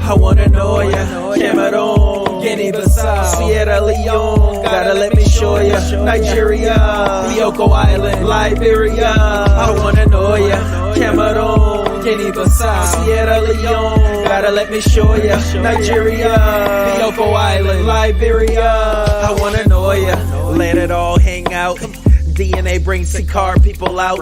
I wanna know ya. Cameroon, Guinea-Bissau, Sierra Leone, gotta let me show ya. Nigeria, Bioko Island, Liberia, I wanna know ya. Cameroon, Guinea-Bissau, Sierra Leone, gotta let me show ya. Nigeria, Bioko Island, Liberia, I wanna know ya. Let it all hang out. DNA brings the car people out.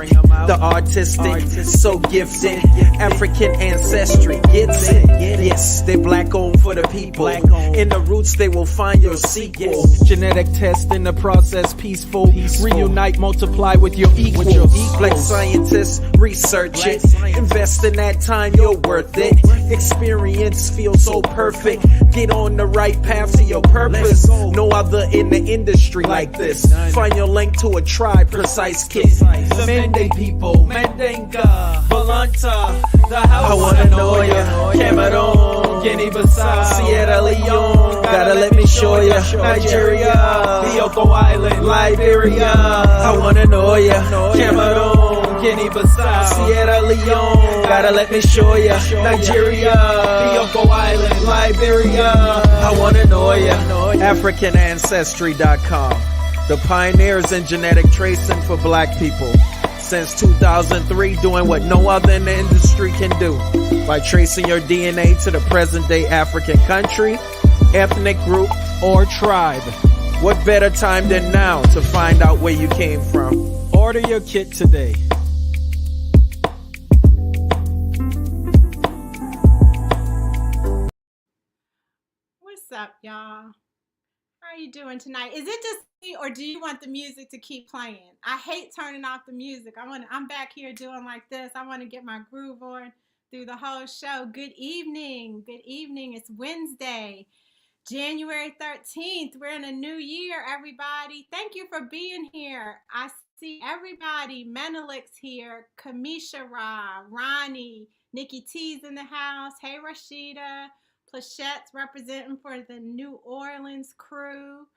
The artistic, so gifted. African ancestry gets it. Yes, they black owned for the people. In the roots they will find your sequel. Genetic test in the process, peaceful. Reunite, multiply with your equals. Black scientists, research it. Invest in that time, you're worth it. Experience feels so perfect. Get on the right path to your purpose. No other in the industry like this. Find your link to a tribe, precise kit. The Mende people, Mendenga, Volanta, the house. I wanna know ya. Cameroon, Guinea-Bissau, Sierra Leone, gotta let me show ya. Nigeria, Bioko Island, Liberia, I wanna know ya. Cameroon, Guinea-Bissau, Sierra Leone, gotta let me show ya. Nigeria, Bioko Island, Liberia, I wanna know ya. AfricanAncestry.com, the pioneers in genetic tracing for black people. Since 2003, doing what no other in the industry can do. By tracing your DNA to the present day African country, ethnic group, or tribe. What better time than now to find out where you came from? Order your kit today. What's up, y'all? How are you doing tonight? Is it just me, or do you want the music to keep playing? I hate turning off the music. I'm back here doing like this. I want to get my groove on through the whole show. Good evening. Good evening. It's Wednesday, January 13th. We're in a new year, everybody. Thank you for being here. I see everybody. Menelik's here. Kamisha Ra, Ronnie, Nikki T's in the house. Hey, Rashida. Plachette's representing for the New Orleans crew.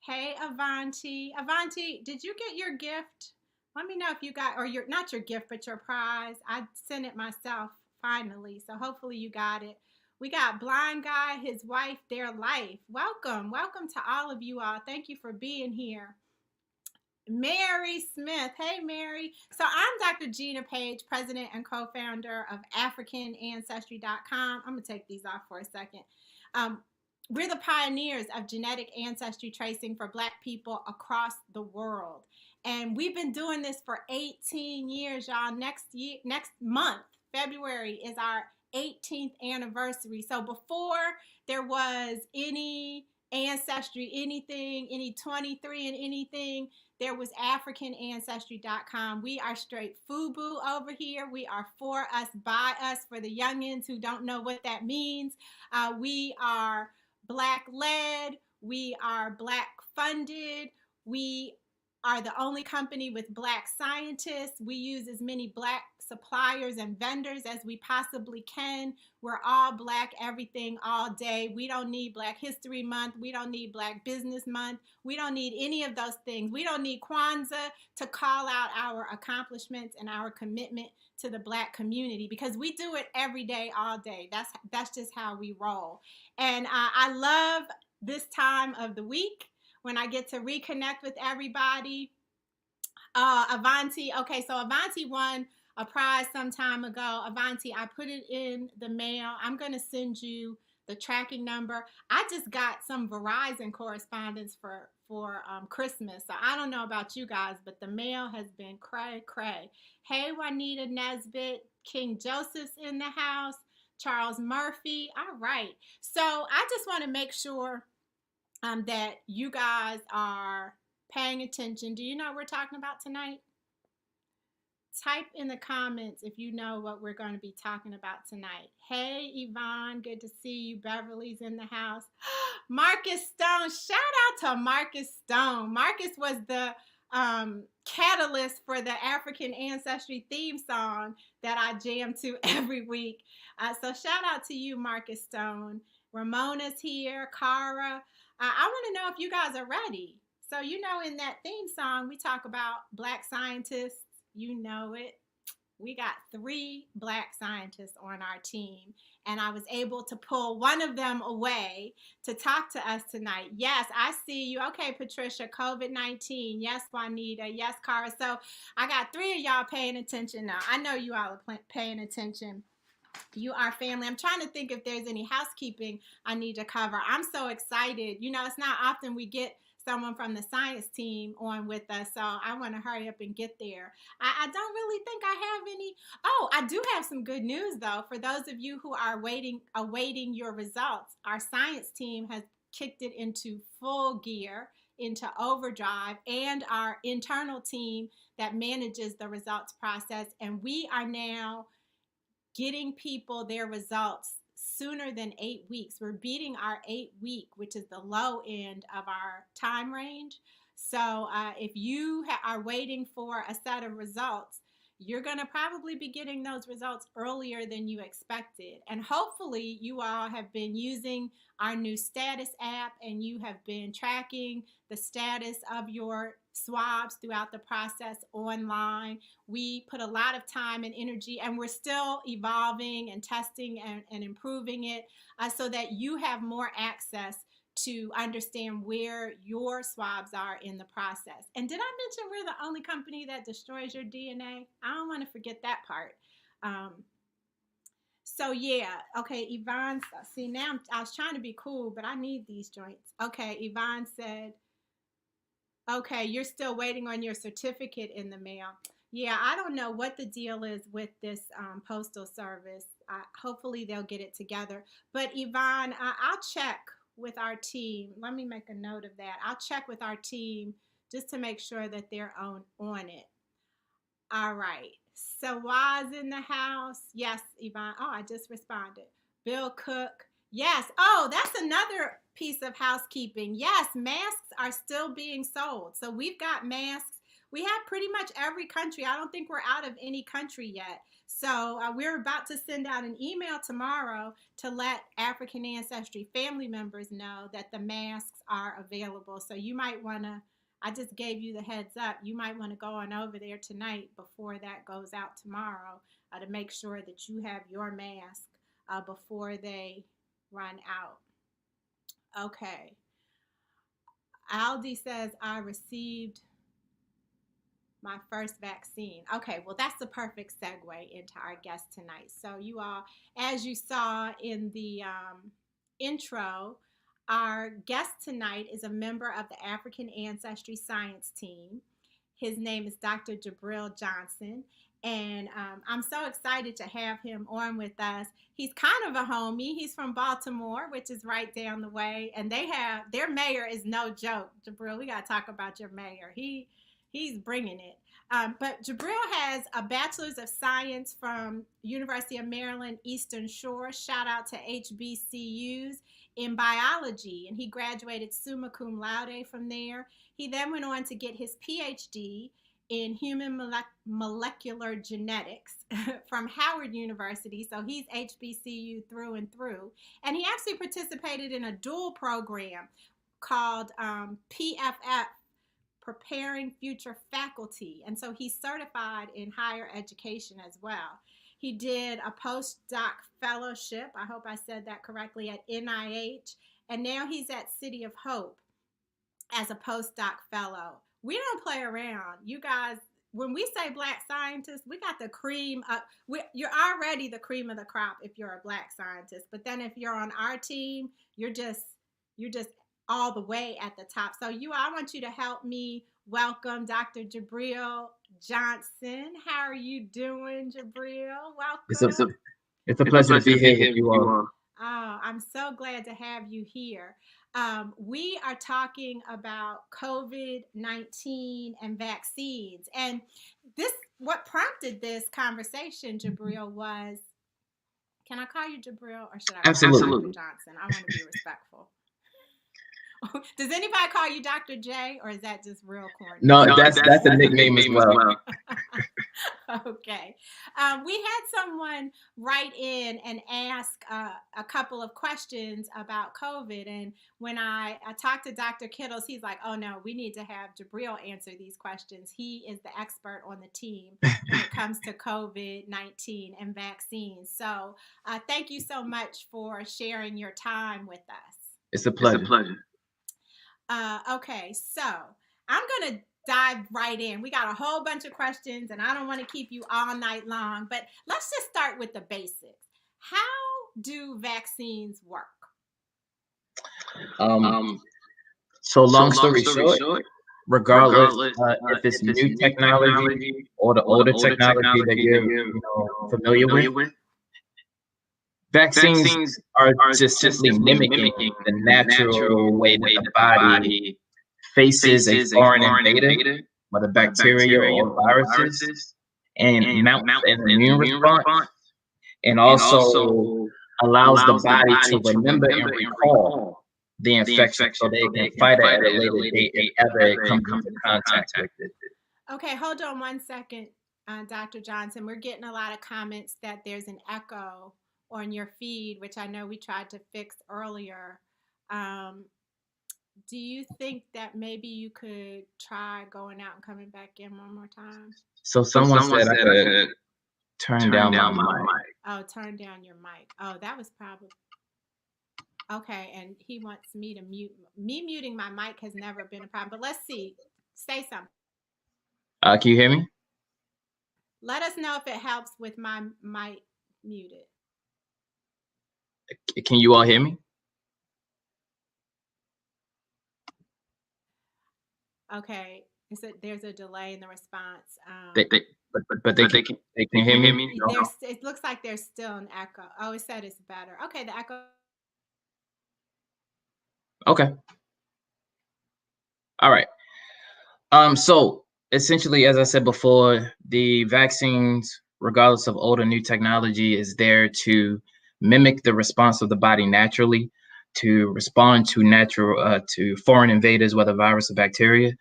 Hey, Avanti. Avanti, did you get your gift? Let me know if you got, or your, not your gift, but your prize. I sent it myself finally, so hopefully you got it. We got Blind Guy, his wife, their life. Welcome. Welcome to all of you all. Thank you for being here. Mary Smith. Hey, Mary. So I'm Dr. Gina Page, president and co-founder of AfricanAncestry.com. I'm going to take these off for a second. We're the pioneers of genetic ancestry tracing for Black people across the world. And we've been doing this for 18 years, y'all. Next month, February, is our 18th anniversary. So before there was any ancestry, anything, any 23 and anything, there was AfricanAncestry.com. We are straight FUBU over here. We are for us, by us, for the youngins who don't know what that means. We are Black led. We are Black funded. We are the only company with Black scientists. We use as many Black suppliers and vendors as we possibly can. We're all Black everything all day. We don't need Black History Month. We don't need Black Business Month. We don't need any of those things. We don't need Kwanzaa to call out our accomplishments and our commitment to the Black community, because we do it every day, all day. That's just how we roll. And I love this time of the week when I get to reconnect with everybody. Avanti, okay, so Avanti won a prize some time ago. Avanti, I put it in the mail. I'm going to send you the tracking number. I just got some Verizon correspondence for Christmas. So I don't know about you guys, but the mail has been cray. Hey, Juanita Nesbitt, King Joseph's in the house, Charles Murphy. All right. So I just want to make sure that you guys are paying attention. Do you know what we're talking about tonight? Type in the comments if you know what we're going to be talking about tonight. Hey, Yvonne, good to see you. Beverly's in the house. Marcus Stone, shout out to Marcus Stone. Marcus was the catalyst for the African Ancestry theme song that I jam to every week. So shout out to you, Marcus Stone. Ramona's here, Cara. I want to know if you guys are ready. So, you know, in that theme song, we talk about Black scientists. You know it. we got 3 Black scientists on our team, and I was able to pull one of them away to talk to us tonight. Yes, I see you. Okay, Patricia, COVID-19. Yes, Juanita. Yes, Cara. So I got 3 of y'all paying attention now. I know you all are paying attention. You are family. I'm trying to think if there's any housekeeping I need to cover. I'm so excited. You know, it's not often we get someone from the science team on with us, so I want to hurry up and get there. I don't really think I have any. Oh, I do have some good news though. For those of you who are awaiting your results, our science team has kicked it into full gear, into overdrive, and our internal team that manages the results process, and we are now getting people their results sooner than 8 weeks. We're beating our 8-week, which is the low end of our time range. So if you are waiting for a set of results, you're going to probably be getting those results earlier than you expected. And hopefully you all have been using our new status app and you have been tracking the status of your swabs throughout the process online. We put a lot of time and energy, and we're still evolving and testing and improving it so that you have more access to understand where your swabs are in the process. And did I mention we're the only company that destroys your DNA? I don't want to forget that part. So yeah, okay, Yvonne, see now I was trying to be cool, but I need these joints. Okay, Yvonne said, okay, you're still waiting on your certificate in the mail. Yeah, I don't know what the deal is with this postal service. Hopefully they'll get it together. But Yvonne, I'll check with our team. Let me make a note of that. I'll check with our team just to make sure that they're on it. All right. So Waz in the house. Yes, Yvonne. Oh, I just responded. Bill Cook. Yes. Oh, that's another piece of housekeeping. Yes, masks are still being sold. So we've got masks. We have pretty much every country. I don't think we're out of any country yet. So we're about to send out an email tomorrow to let African Ancestry family members know that the masks are available. So you might want to, I just gave you the heads up, you might want to go on over there tonight before that goes out tomorrow to make sure that you have your mask before they run out. Okay. Aldi says, I received my first vaccine. Okay, well, that's the perfect segue into our guest tonight. So you all, as you saw in the intro, our guest tonight is a member of the African Ancestry Science team. His name is Dr. Jabril Johnson, and I'm so excited to have him on with us. He's kind of a homie. He's from Baltimore, which is right down the way, and their mayor is no joke. Jabril, we got to talk about your mayor. He's bringing it. But Jabril has a Bachelor's of Science from University of Maryland, Eastern Shore. Shout out to HBCUs in biology. And he graduated summa cum laude from there. He then went on to get his PhD in human molecular genetics from Howard University. So he's HBCU through and through. And he actually participated in a dual program called PFF, Preparing Future Faculty. And so he's certified in higher education as well. He did a postdoc fellowship, I hope I said that correctly, at NIH. And now he's at City of Hope as a postdoc fellow. We don't play around. You guys, when we say Black scientists, we got the cream up. You're already the cream of the crop if you're a Black scientist. But then if you're on our team, you're just all the way at the top. So I want you to help me welcome Dr. Jabril Johnson. How are you doing, Jabril? Welcome. It's a pleasure to be here with you all. Oh, I'm so glad to have you here. We are talking about COVID-19 and vaccines. And what prompted this conversation, Jabril, was, can I call you Jabril or should I call you Dr. Johnson? I want to be respectful. Does anybody call you Dr. J, or is that just real corny? No, that's a nickname as well. Okay. We had someone write in and ask a couple of questions about COVID. And when I talked to Dr. Kittles, he's like, oh, no, we need to have Jabril answer these questions. He is the expert on the team when it comes to COVID-19 and vaccines. So thank you so much for sharing your time with us. It's a pleasure. Okay, so I'm going to dive right in. We got a whole bunch of questions, and I don't want to keep you all night long, but let's just start with the basics. How do vaccines work? So long story short, regardless if it's new technology or the older technology that you're familiar with, vaccines are just simply mimicking the natural way that the body faces a foreign invader, whether bacteria or viruses, and mounts an immune response, and also allows the body to remember and recall the infection so they can fight it at a later date if ever it comes into contact with it. Okay, hold on one second, Dr. Johnson. We're getting a lot of comments that there's an echo on your feed, which I know we tried to fix earlier. Do you think that maybe you could try going out and coming back in one more time? So someone said I could turn down my mic. Oh, turn down your mic. Oh, that was probably... Okay, and he wants me to mute. Me muting my mic has never been a problem, but let's see. Say something. Can you hear me? Let us know if it helps with my mic muted. Can you all hear me? Okay, there's a delay in the response. But they can hear me. It looks like there's still an echo. Oh, it said it's better. Okay, the echo. Okay. All right. So essentially, as I said before, the vaccines, regardless of old or new technology, is there to mimic the response of the body naturally, to respond to foreign invaders, whether virus or bacteria.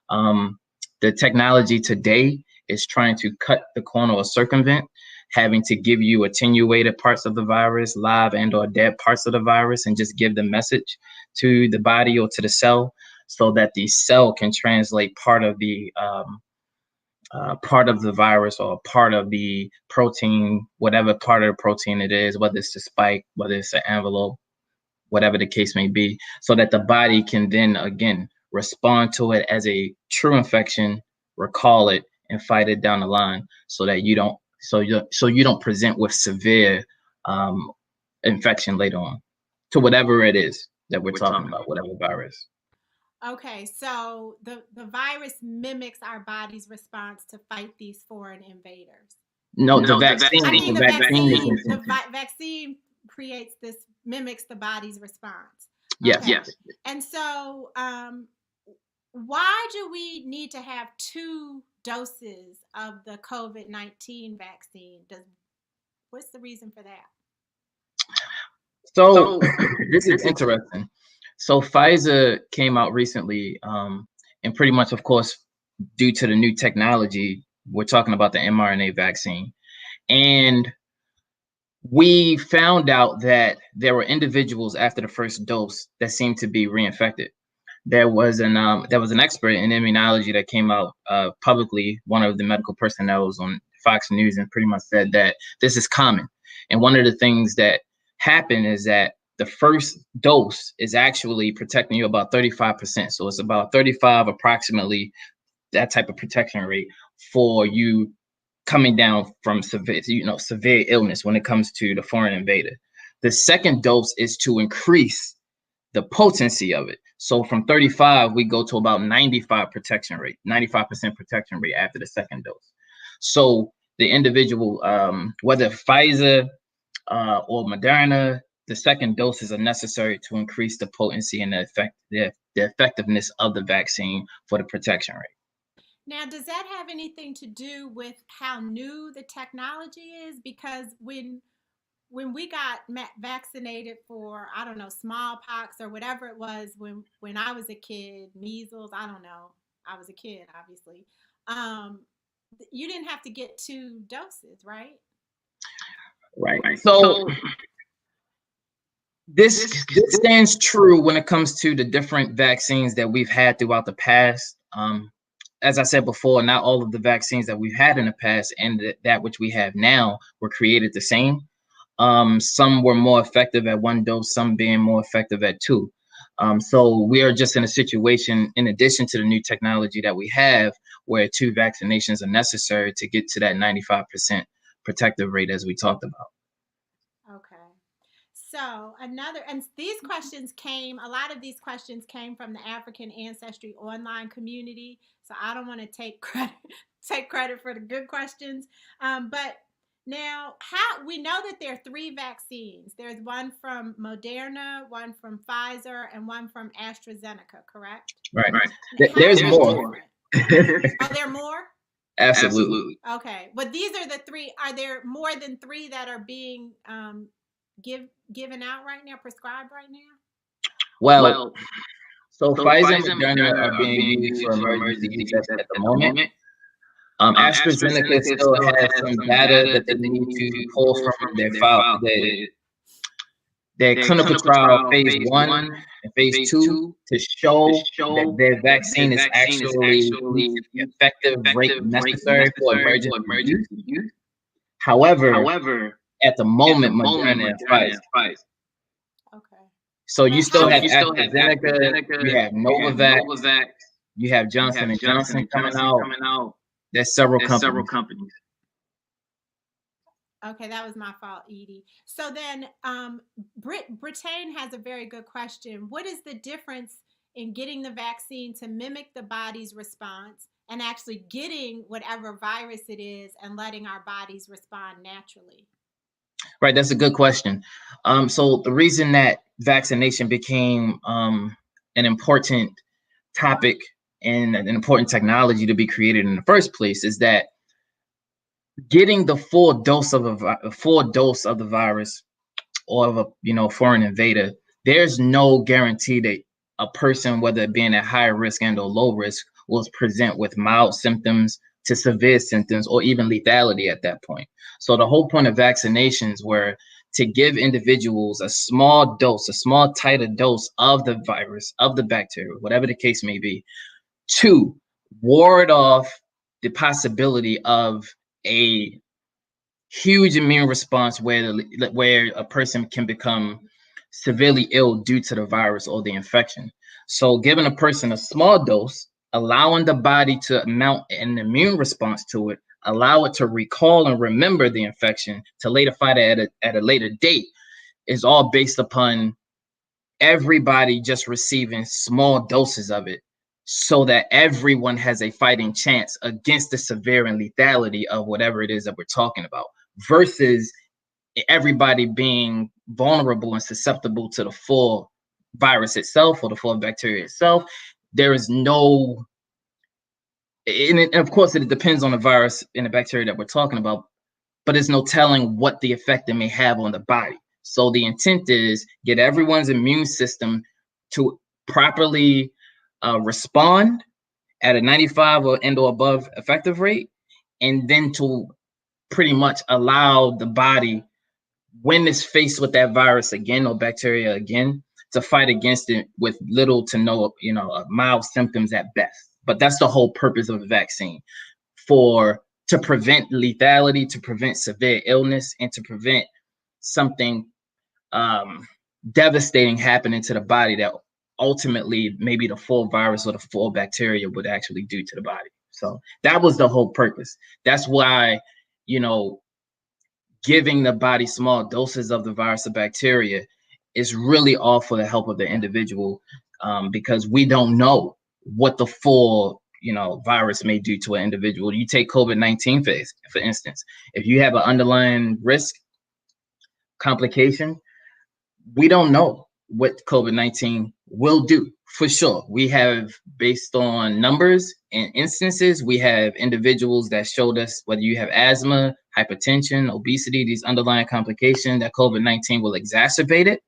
The technology today is trying to cut the corner or circumvent having to give you attenuated parts of the virus, live and or dead parts of the virus, and just give the message to the body or to the cell so that the cell can translate part of the virus or part of the protein, whatever part of the protein it is, whether it's the spike, whether it's an envelope, whatever the case may be, so that the body can then again respond to it as a true infection, recall it, and fight it down the line, so that you don't present with severe infection later on to whatever it is that we're talking about, whatever virus. Okay, so the virus mimics our body's response to fight these foreign invaders. No, the vaccine. The vaccine creates this, mimics the body's response. Yes. Okay. Yes. And so, why do we need to have 2 doses of the COVID-19 vaccine? What's the reason for that? So this is interesting. So Pfizer came out recently, and pretty much, of course, due to the new technology, we're talking about the mRNA vaccine. And we found out that there were individuals after the first dose that seemed to be reinfected. There was an expert in immunology that came out publicly, one of the medical personnel on Fox News, and pretty much said that this is common. And one of the things that happened is that the first dose is actually protecting you about 35%. So it's about 35 approximately, that type of protection rate for you coming down from severe illness when it comes to the foreign invader. The second dose is to increase the potency of it. So from 35, we go to about 95% protection rate after the second dose. So the individual, whether Pfizer or Moderna, the second doses are necessary to increase the potency and the effectiveness of the vaccine for the protection rate. Now, does that have anything to do with how new the technology is? Because when when we got vaccinated for, I don't know, smallpox or whatever it was when I was a kid, measles, I don't know. I was a kid, obviously. Um, you didn't have to get 2 doses, right? Right. So this stands true when it comes to the different vaccines that we've had throughout the past. As I said before, not all of the vaccines that we've had in the past and that which we have now were created the same. Some were more effective at 1 dose, some being more effective at 2. So we are just in a situation, in addition to the new technology that we have, where 2 vaccinations are necessary to get to that 95% protective rate, as we talked about. Okay. So and these questions a lot of these questions came from the African Ancestry online community. So I don't want to take credit for the good questions. But now, how we know that there are 3 vaccines. There's one from Moderna, one from Pfizer, and one from AstraZeneca, correct? Right. There's more. Are there more? Absolutely. Okay. But these are the 3. Are there more than 3 that are being given out right now, prescribed right now? Well, so Pfizer and Moderna are being used for emergency use at the moment. AstraZeneca still has some data that they need to pull from their clinical trial phase 1 and phase 2 to show that their vaccine is actually the effective rate necessary for emergency use. However, at the moment, Moderna and Pfizer. Okay. So you still have AstraZeneca, you have Novavax, you have Johnson & Johnson coming out. There's several companies. Okay, that was my fault, Edie. So then, Britain has a very good question. What is the difference in getting the vaccine to mimic the body's response and actually getting whatever virus it is and letting our bodies respond naturally? Right, that's a good question. So the reason that vaccination became an important topic and an important technology to be created in the first place is that getting the full dose of the virus or of a foreign invader, there's no guarantee that a person, whether it being at high risk and or low risk, will present with mild symptoms to severe symptoms or even lethality at that point. So the whole point of vaccinations were to give individuals a small dose, a small titer dose of the virus, of the bacteria, whatever the case may be, to ward off the possibility of a huge immune response where a person can become severely ill due to the virus or the infection. So giving a person a small dose, allowing the body to mount an immune response to it, allow it to recall and remember the infection to later fight it at a later date, is all based upon everybody just receiving small doses of it so that everyone has a fighting chance against the severe and lethality of whatever it is that we're talking about, versus everybody being vulnerable and susceptible to the full virus itself or the full bacteria itself. There is no, and of course it depends on the virus and the bacteria that we're talking about, but there's no telling what the effect it may have on the body. So the intent is get everyone's immune system to properly respond at a 95 or above effective rate, and then to pretty much allow the body, when it's faced with that virus again or bacteria again, to fight against it with little to no, mild symptoms at best. But that's the whole purpose of a vaccine, to prevent lethality, to prevent severe illness, and to prevent something devastating happening to the body that ultimately maybe the full virus or the full bacteria would actually do to the body. So that was the whole purpose. That's why, giving the body small doses of the virus or bacteria is really all for the help of the individual, because we don't know what the full virus may do to an individual. You take COVID-19 for instance. If you have an underlying risk complication, we don't know what COVID-19 will do For sure. We have, based on numbers and instances, we have individuals that showed us whether you have asthma, hypertension, obesity, these underlying complications, that COVID-19 will exacerbate it,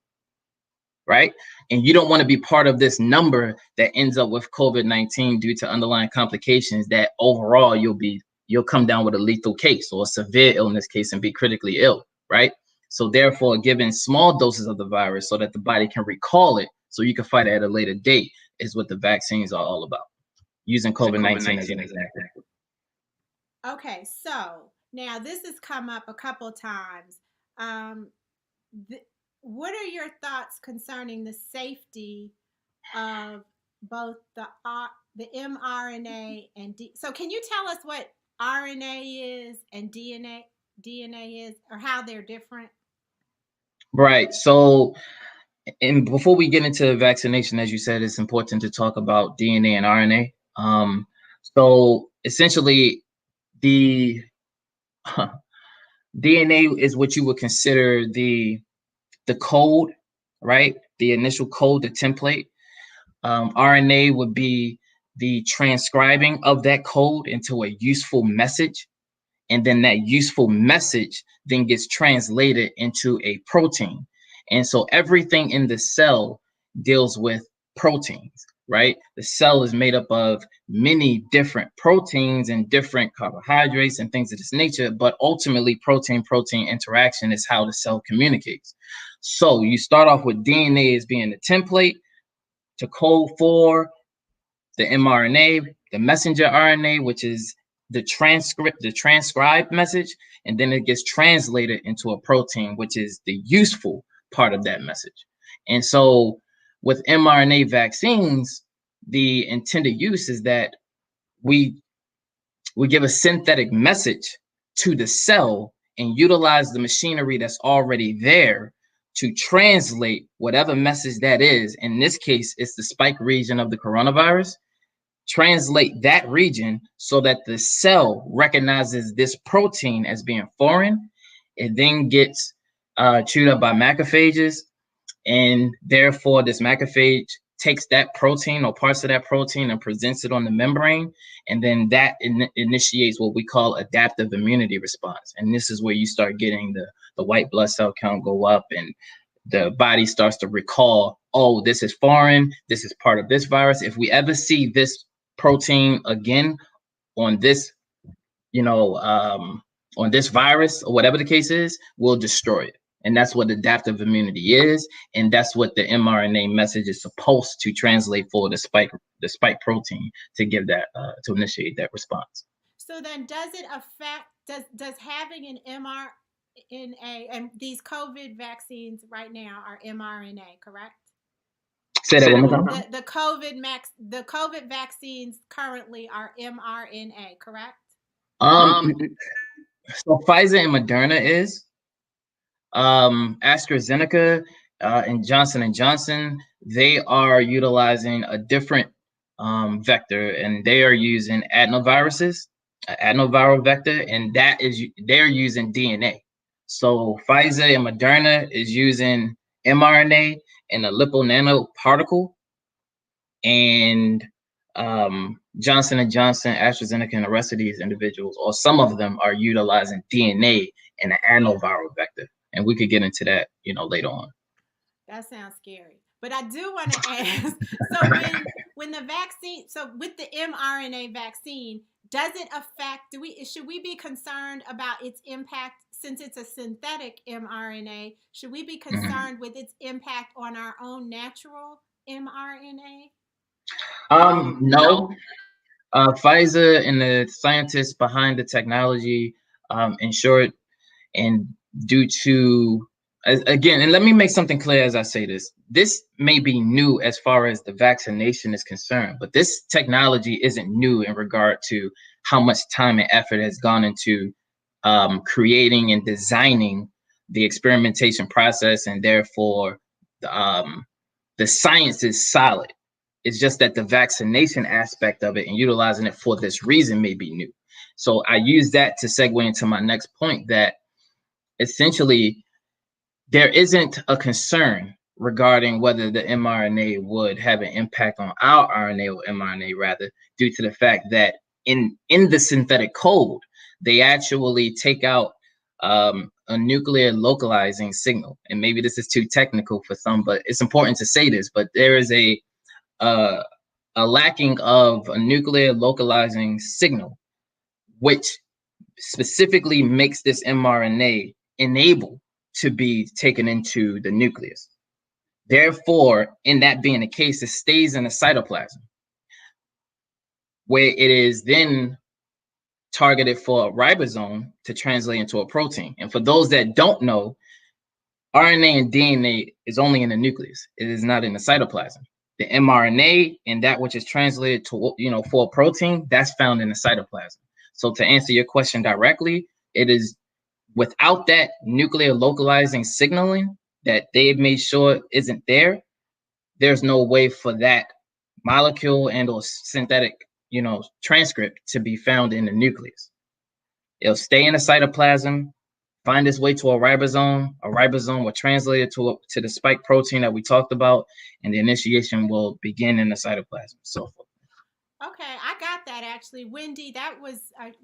right? And you don't want to be part of this number that ends up with COVID-19 due to underlying complications that overall you'll come down with a lethal case or a severe illness case and be critically ill, right? So therefore, given small doses of the virus so that the body can recall it so you can fight it at a later date is what the vaccines are all about. Using COVID-19 as an example. Okay, so now this has come up a couple times. What are your thoughts concerning the safety of both the mRNA and so can you tell us what RNA is and DNA is, or how they're different? Right. So, and before we get into vaccination, as you said, it's important to talk about DNA and RNA. So essentially, the DNA is what you would consider the code, right? The initial code, the template. RNA would be the transcribing of that code into a useful message. And then that useful message then gets translated into a protein. And so everything in the cell deals with proteins, right? The cell is made up of many different proteins and different carbohydrates and things of this nature, but ultimately protein-protein interaction is how the cell communicates. So you start off with DNA as being the template to code for the mRNA, the messenger RNA, which is the transcribed message, and then it gets translated into a protein, which is the useful part of that message. And so with mRNA vaccines, the intended use is that we give a synthetic message to the cell and utilize the machinery that's already there to translate whatever message that is. In this case, it's the spike region of the coronavirus. Translate that region so that the cell recognizes this protein as being foreign. It then gets chewed up by macrophages, and therefore this macrophage takes that protein or parts of that protein and presents it on the membrane, and then that initiates what we call adaptive immunity response. And this is where you start getting the white blood cell count go up, and the body starts to recall, oh, this is foreign, this is part of this virus. If we ever see this protein again on this, on this virus or whatever the case is, we'll destroy it. And that's what adaptive immunity is, and that's what the mRNA message is supposed to translate for the spike protein to give that to initiate that response. So then, does it affect? Does having an mRNA, and these COVID vaccines right now are mRNA, correct? Say that one more time. The COVID vaccines currently are mRNA, correct? So Pfizer and Moderna is. AstraZeneca and Johnson & Johnson, they are utilizing a different vector, and they are using adenoviruses, adenoviral vector, and they're using DNA. So Pfizer and Moderna is using mRNA and a lipo nanoparticle, and Johnson & Johnson, AstraZeneca, and the rest of these individuals, or some of them, are utilizing DNA and an adenoviral vector. And we could get into that, later on. That sounds scary. But I do want to ask, so when the vaccine, so with the mRNA vaccine, does it affect, should we be concerned about its impact, since it's a synthetic mRNA, should we be concerned with its impact on our own natural mRNA? No. Pfizer and the scientists behind the technology ensured, and due to, again, and let me make something clear as I say this may be new as far as the vaccination is concerned, but this technology isn't new in regard to how much time and effort has gone into creating and designing the experimentation process, and therefore the science is solid. It's just that the vaccination aspect of it and utilizing it for this reason may be new. So I use that to segue into my next point, that essentially there isn't a concern regarding whether the mRNA would have an impact on our RNA or mRNA rather, due to the fact that in the synthetic code, they actually take out a nuclear localizing signal. And maybe this is too technical for some, but it's important to say this. But there is uh, a lacking of a nuclear localizing signal, which specifically makes this mRNA enable to be taken into the nucleus. Therefore, in that being the case, it stays in the cytoplasm, where it is then targeted for a ribosome to translate into a protein. And for those that don't know, RNA and DNA is only in the nucleus. It is not in the cytoplasm. The mRNA and that which is translated to, for a protein, that's found in the cytoplasm. So to answer your question directly, it is without that nuclear localizing signaling that they've made sure isn't there, there's no way for that molecule and or synthetic, transcript to be found in the nucleus. It'll stay in the cytoplasm, find its way to a ribosome. A ribosome will translate it to the spike protein that we talked about, and the initiation will begin in the cytoplasm. So forth. Okay, I got that actually. Wendy, that was,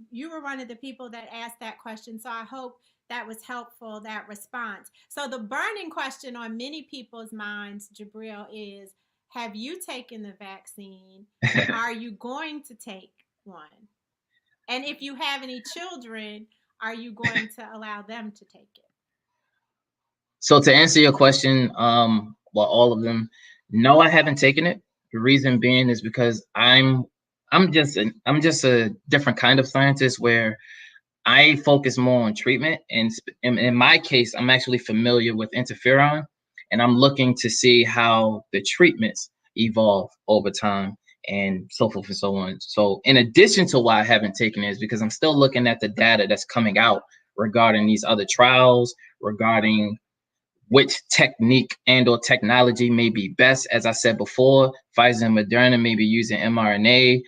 you were one of the people that asked that question. So I hope that was helpful, that response. So the burning question on many people's minds, Jabril, is have you taken the vaccine? Are you going to take one? And if you have any children, are you going to allow them to take it? So to answer your question, all of them, no, I haven't taken it. The reason being is because I'm just a different kind of scientist where I focus more on treatment. And in my case, I'm actually familiar with interferon, and I'm looking to see how the treatments evolve over time and so forth and so on. So in addition to why I haven't taken it is because I'm still looking at the data that's coming out regarding these other trials, regarding which technique and or technology may be best. As I said before, Pfizer and Moderna may be using mRNA.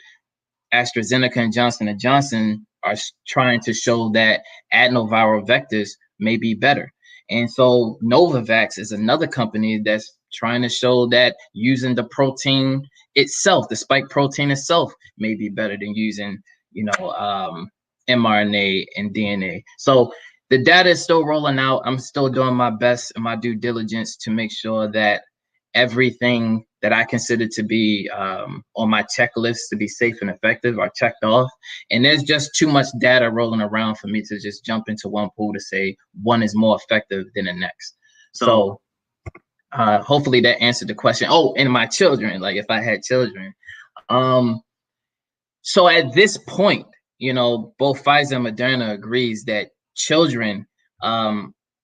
AstraZeneca and Johnson & Johnson are trying to show that adenoviral vectors may be better. And so Novavax is another company that's trying to show that using the protein itself, the spike protein itself, may be better than using, mRNA and DNA. So the data is still rolling out. I'm still doing my best and my due diligence to make sure that everything that I consider to be on my checklist to be safe and effective are checked off. And there's just too much data rolling around for me to just jump into one pool to say one is more effective than the next. So hopefully that answered the question. Oh, and my children, like if I had children. So at this point, both Pfizer and Moderna agrees that children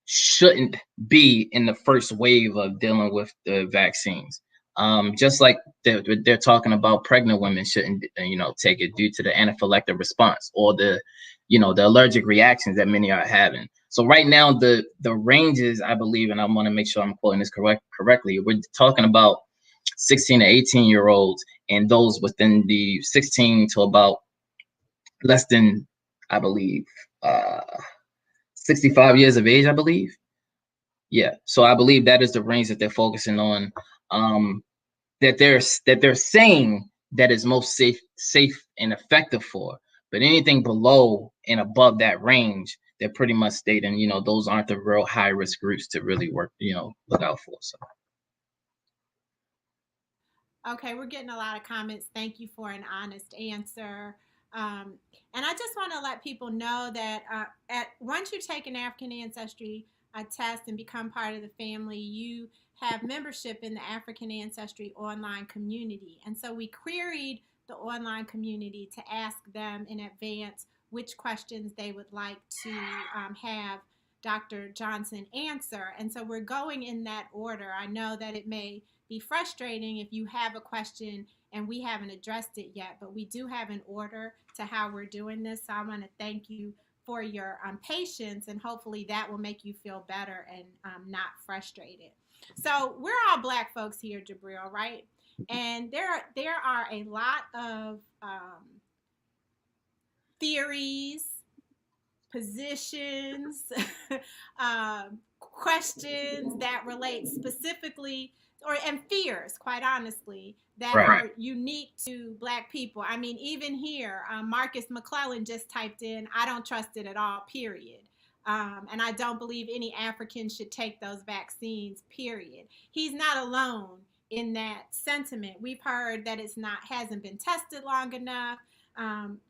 shouldn't be in the first wave of dealing with the vaccines. Just like they're talking about pregnant women shouldn't, take it due to the anaphylactic response or the allergic reactions that many are having. So right now, the ranges, I believe, and I want to make sure I'm quoting this correctly, we're talking about 16 to 18-year-olds and those within the 16 to about less than, I believe, 65 years of age, I believe. Yeah. So I believe that is the range that they're focusing on. That they're saying that is most safe and effective for. But anything below and above that range, they're pretty much stating, those aren't the real high risk groups to really work, look out for. So. Okay, we're getting a lot of comments. Thank you for an honest answer. And I just want to let people know that once you take an African ancestry test and become part of the family, you have membership in the African Ancestry online community. And so we queried the online community to ask them in advance which questions they would like to have Dr. Johnson answer. And so we're going in that order. I know that it may be frustrating if you have a question and we haven't addressed it yet, but we do have an order to how we're doing this. So I want to thank you for your patience, and hopefully that will make you feel better and not frustrated. So we're all Black folks here, Jabril, right? And there are a lot of theories, positions, questions that relate specifically, and fears, quite honestly, that Right. are unique to Black people. I mean, even here, Marcus McClellan just typed in, "I don't trust it at all, period." And I don't believe any African should take those vaccines, period. He's not alone in that sentiment. We've heard that hasn't been tested long enough,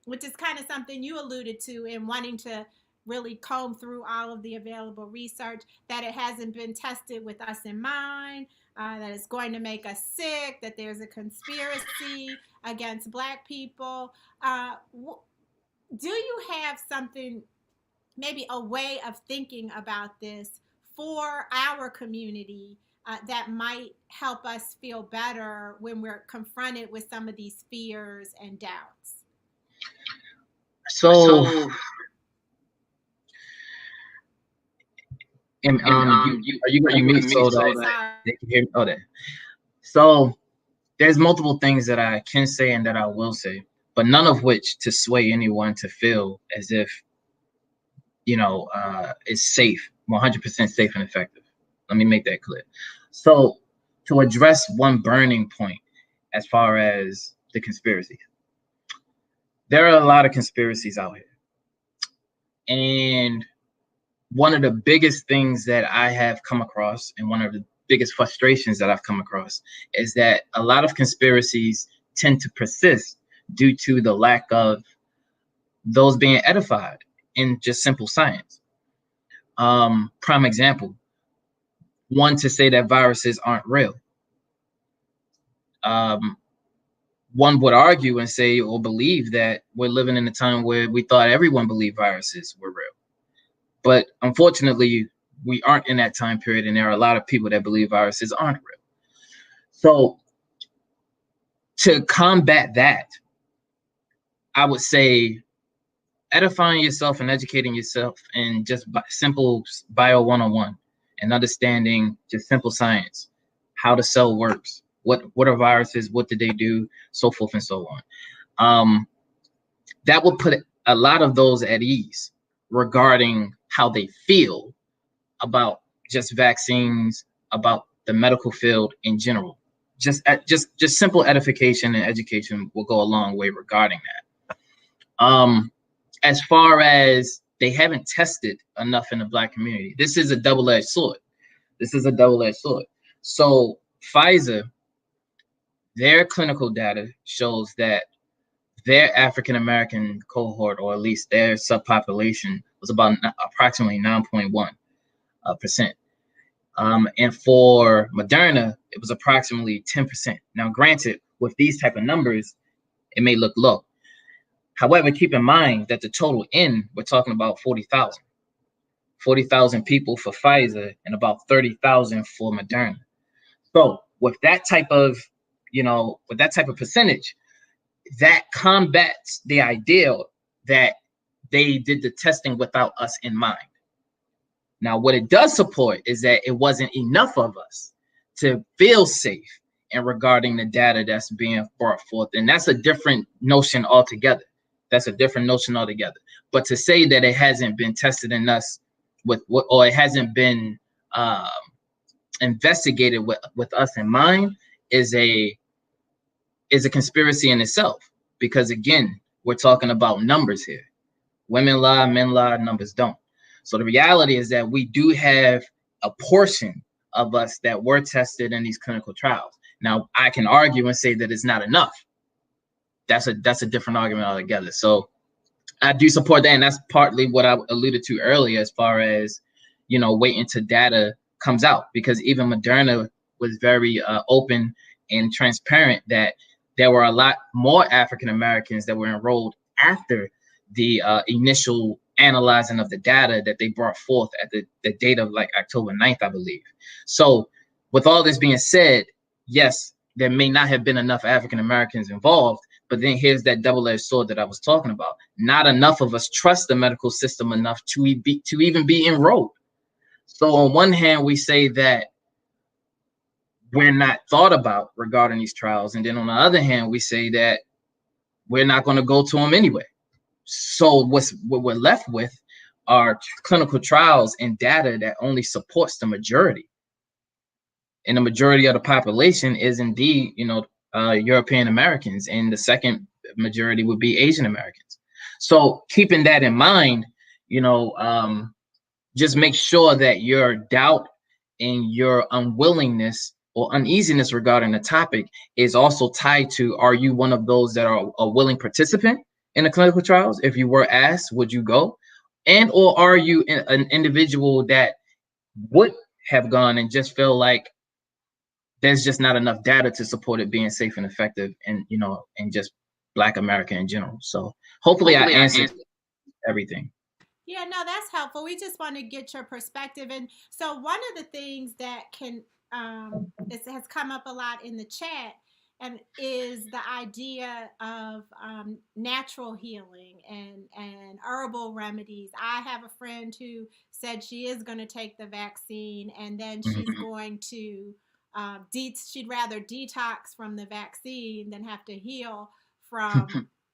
which is kind of something you alluded to in wanting to really comb through all of the available research, that it hasn't been tested with us in mind, that it's going to make us sick, that there's a conspiracy against Black people. Do you have something, maybe a way of thinking about this for our community that might help us feel better when we're confronted with some of these fears and doubts? So and are you going to mute so that they can hear me? Oh, there. So there's multiple things that I can say and that I will say, but none of which to sway anyone to feel as if, it's safe, 100% safe and effective. Let me make that clear. So to address one burning point as far as the conspiracy, there are a lot of conspiracies out here. And one of the biggest things that I have come across, and one of the biggest frustrations that I've come across, is that a lot of conspiracies tend to persist due to the lack of those being edified in just simple science. Prime example, one to say that viruses aren't real. One would argue and say or believe that we're living in a time where we thought everyone believed viruses were real. But unfortunately, we aren't in that time period, and there are a lot of people that believe viruses aren't real. So to combat that, I would say edifying yourself and educating yourself in just simple bio 101 and understanding just simple science, how the cell works, what are viruses, what do they do, so forth and so on. That would put a lot of those at ease regarding how they feel about just vaccines, about the medical field in general. Just simple edification and education will go a long way regarding that. As far as they haven't tested enough in the Black community, this is a double-edged sword. So Pfizer, their clinical data shows that their African-American cohort, or at least their subpopulation, was about approximately 9.1%. And for Moderna, it was approximately 10%. Now, granted, with these type of numbers, it may look low. However, keep in mind that the total N, we're talking about 40,000. 40,000 people for Pfizer and about 30,000 for Moderna. So with that type of, percentage, that combats the idea that they did the testing without us in mind. Now, what it does support is that it wasn't enough of us to feel safe in regarding the data that's being brought forth. And that's a different notion altogether. But to say that it hasn't been tested in us or it hasn't been investigated with us in mind is a conspiracy in itself. Because again, we're talking about numbers here. Women lie, men lie, numbers don't. So the reality is that we do have a portion of us that were tested in these clinical trials. Now, I can argue and say that it's not enough. That's a different argument altogether. So I do support that, and that's partly what I alluded to earlier as far as, waiting till data comes out, because even Moderna was very open and transparent that there were a lot more African Americans that were enrolled after the initial analyzing of the data that they brought forth at the date of like October 9th, I believe. So with all this being said, yes, there may not have been enough African Americans involved, but then here's that double-edged sword that I was talking about. Not enough of us trust the medical system enough to even be enrolled. So on one hand, we say that we're not thought about regarding these trials. And then on the other hand, we say that we're not going to go to them anyway. So what we're left with are clinical trials and data that only supports the majority. And the majority of the population is indeed, European Americans, and the second majority would be Asian Americans. So keeping that in mind, just make sure that your doubt and your unwillingness or uneasiness regarding the topic is also tied to, are you one of those that are a willing participant in the clinical trials? If you were asked, would you go? And or are you an individual that would have gone and just feel like there's just not enough data to support it being safe and effective, and and just Black America in general? So hopefully I answered everything. Yeah, no, that's helpful. We just want to get your perspective. And so one of the things that has come up a lot in the chat and is the idea of natural healing and herbal remedies. I have a friend who said she is going to take the vaccine, and then she's going to she'd rather detox from the vaccine than have to heal from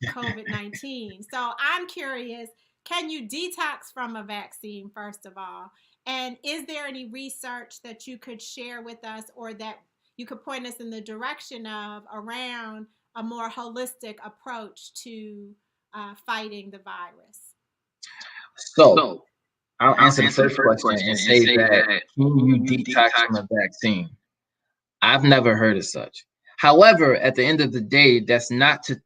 COVID-19. So I'm curious, can you detox from a vaccine, first of all? And is there any research that you could share with us, or that you could point us in the direction of, around a more holistic approach to fighting the virus? So I'll answer the first question and say that, can you detox from a vaccine? I've never heard of such. However, at the end of the day, that's not to,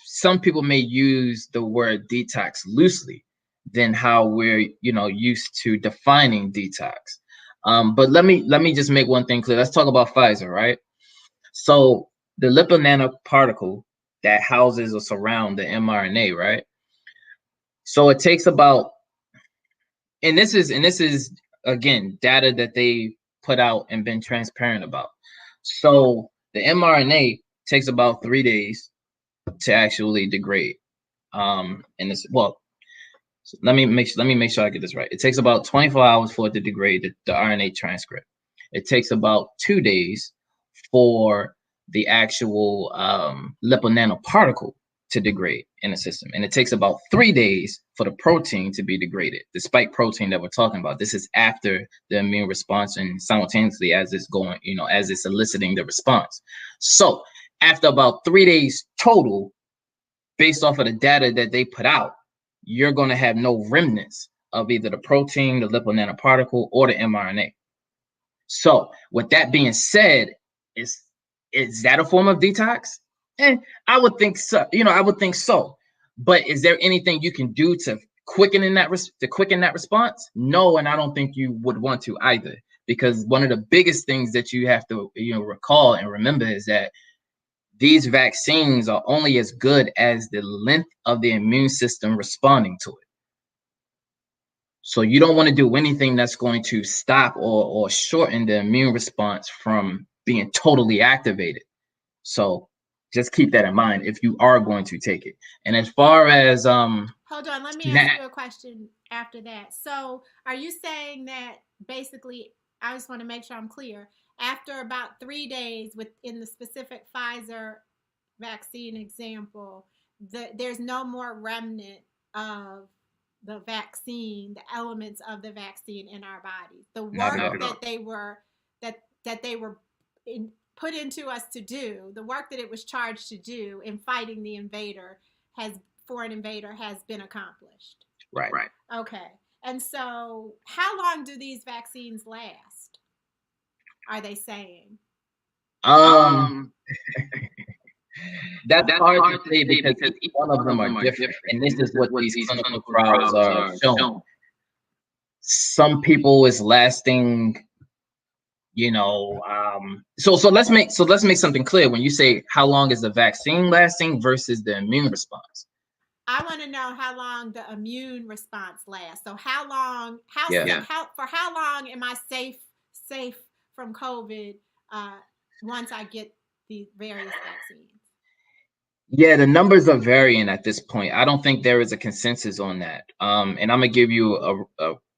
some people may use the word detox loosely than how we're, used to defining detox. But let me just make one thing clear. Let's talk about Pfizer, right? So the lipid nanoparticle that houses or surround the mRNA, right? So it takes about, and this is again data that they put out and been transparent about. So the mRNA takes about 3 days to actually degrade. And it's, well, so let me make sure I get this right. It takes about 24 hours for it to degrade the RNA transcript. It takes about 2 days for the actual lipid nanoparticle to degrade in the system. And it takes about 3 days for the protein to be degraded, the spike protein that we're talking about. This is after the immune response and simultaneously as it's going, as it's eliciting the response. So after about 3 days total, based off of the data that they put out, you're going to have no remnants of either the protein, the lipid nanoparticle, or the mRNA. So with that being said, is that a form of detox? I would think so. I would think so. But is there anything you can do to quicken that response? No, and I don't think you would want to either, because one of the biggest things that you have to recall and remember is that these vaccines are only as good as the length of the immune system responding to it. So you don't want to do anything that's going to stop or shorten the immune response from being totally activated. So just keep that in mind if you are going to take it. And as far as hold on, let me ask you a question after that. So are you saying that basically, I just want to make sure I'm clear, after about 3 days within the specific Pfizer vaccine example, there's no more remnant of the vaccine, the elements of the vaccine in our bodies? The work that they were put into us to do, the work that it was charged to do in fighting the foreign invader has been accomplished. Right. Okay. And so how long do these vaccines last, are they saying? That's hard to say because each one of them are different. And this is what these clinical trials are showing. Some people is lasting, so let's make something clear. When you say how long is the vaccine lasting versus the immune response, I want to know how long the immune response lasts. So how long am I safe from COVID once I get these various vaccines? Yeah, the numbers are varying at this point. I don't think there is a consensus on that. And I'm gonna give you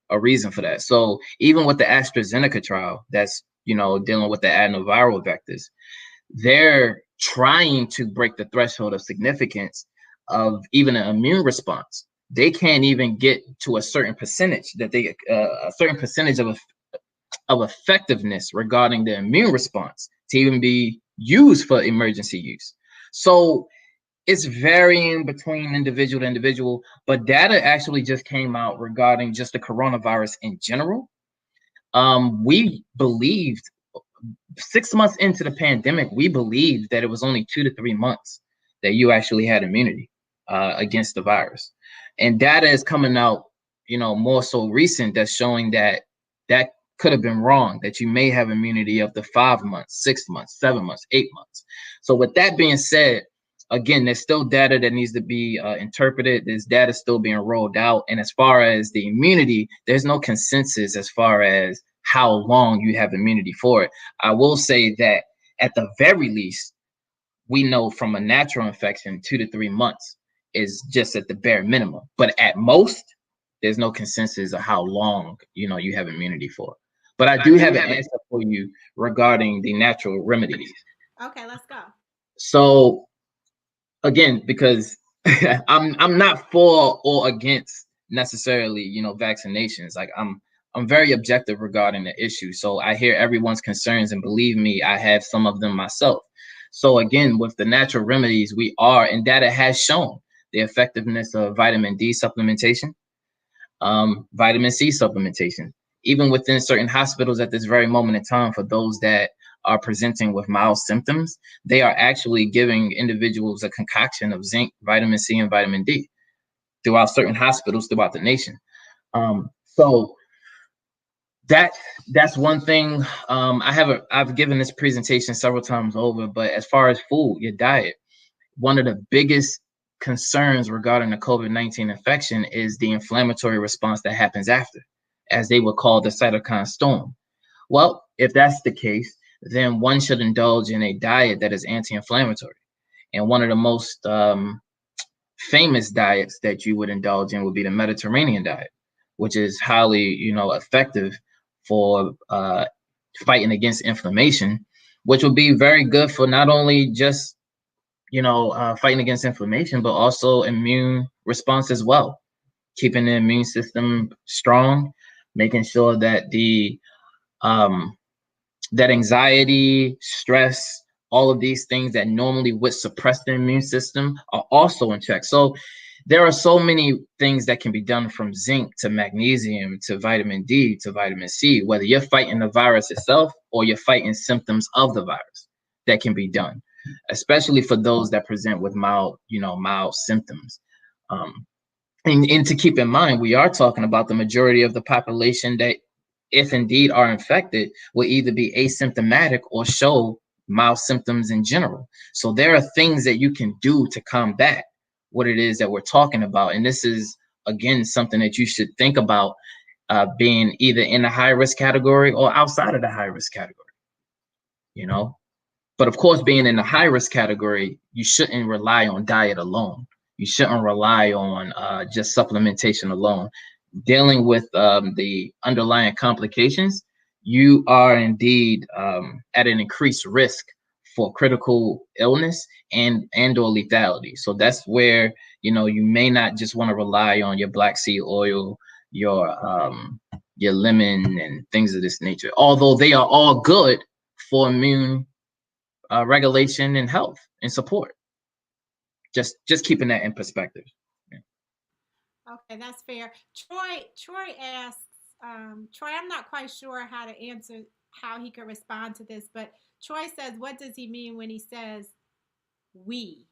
a reason for that. So even with the AstraZeneca trial, that's dealing with the adenoviral vectors, they're trying to break the threshold of significance of even an immune response. they can't even get to a certain percentage that they a certain percentage of effectiveness regarding the immune response to even be used for emergency use. So it's varying between individual to individual, but data actually just came out regarding just the coronavirus in general. We believed 6 months into the pandemic, we believed that it was only 2 to 3 months that you actually had immunity against the virus. And data is coming out, more so recent, that's showing that that could have been wrong, that you may have immunity up to 5 months, 6 months, 7 months, 8 months. So with that being said, again, there's still data that needs to be interpreted. There's data still being rolled out. And as far as the immunity, there's no consensus as far as how long you have immunity for it. I will say that at the very least, we know from a natural infection, 2 to 3 months is just at the bare minimum. But at most, there's no consensus of how long, you have immunity for. But I do have an answer for you regarding the natural remedies. Okay, let's go. So again, because I'm not for or against necessarily, vaccinations. Like I'm very objective regarding the issue. So I hear everyone's concerns, and believe me, I have some of them myself. So again, with the natural remedies, we are, and data has shown the effectiveness of vitamin D supplementation, vitamin C supplementation, even within certain hospitals at this very moment in time. For those that are presenting with mild symptoms, they are actually giving individuals a concoction of zinc, vitamin C, and vitamin D throughout certain hospitals throughout the nation. So that's one thing. I've given this presentation several times over, but as far as food, your diet, one of the biggest concerns regarding the COVID-19 infection is the inflammatory response that happens after, as they would call the cytokine storm. Well, if that's the case, then one should indulge in a diet that is anti-inflammatory. And one of the most famous diets that you would indulge in would be the Mediterranean diet, which is highly, effective for fighting against inflammation, which would be very good for not only just, fighting against inflammation, but also immune response as well, keeping the immune system strong, making sure that that anxiety, stress, all of these things that normally would suppress the immune system are also in check. So there are so many things that can be done, from zinc to magnesium to vitamin D to vitamin C, whether you're fighting the virus itself or you're fighting symptoms of the virus, that can be done, especially for those that present with mild symptoms. And to keep in mind, we are talking about the majority of the population that, if indeed are infected, will either be asymptomatic or show mild symptoms in general. So there are things that you can do to combat what it is that we're talking about. And this is, again, something that you should think about, being either in the high risk category or outside of the high risk category, But of course, being in the high risk category, you shouldn't rely on diet alone. You shouldn't rely on just supplementation alone. Dealing with the underlying complications, you are indeed at an increased risk for critical illness and or lethality. So that's where, you may not just want to rely on your black seed oil, your lemon and things of this nature, although they are all good for immune regulation and health and support. Just keeping that in perspective. Okay, that's fair. Troy asks, Troy, I'm not quite sure how to answer, how he could respond to this, but Troy says, what does he mean when he says we?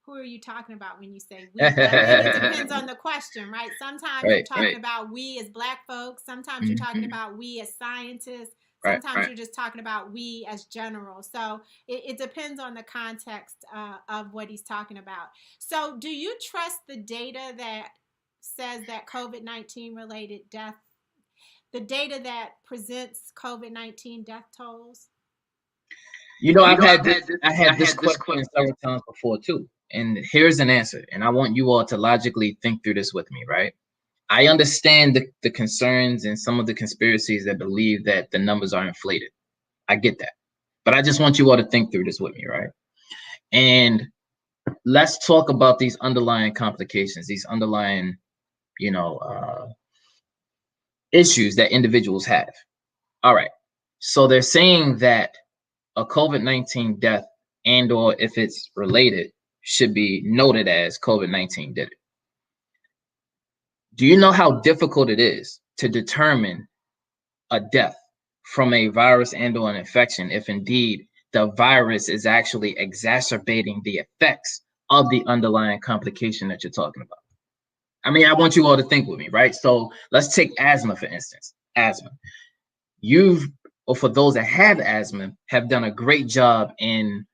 Who are you talking about when you say we? I think it depends on the question, right? Sometimes you're talking about we as Black folks. Sometimes you're talking about we as scientists. Sometimes you're just talking about we as general. So it depends on the context of what he's talking about. So do you trust the data that says that COVID-19 related death, the data that presents COVID-19 death tolls? I had this question several times before too. And here's an answer. And I want you all to logically think through this with me, right? I understand the concerns and some of the conspiracies that believe that the numbers are inflated. I get that. But I just want you all to think through this with me, right? And let's talk about these underlying complications, these underlying issues that individuals have. All right. So they're saying that a COVID-19 death and or if it's related should be noted as COVID-19 did it. Do you know how difficult it is to determine a death from a virus and or an infection if indeed the virus is actually exacerbating the effects of the underlying complication that you're talking about? I mean, I want you all to think with me, right? So let's take asthma, for instance. Asthma. Or for those that have asthma, have done a great job in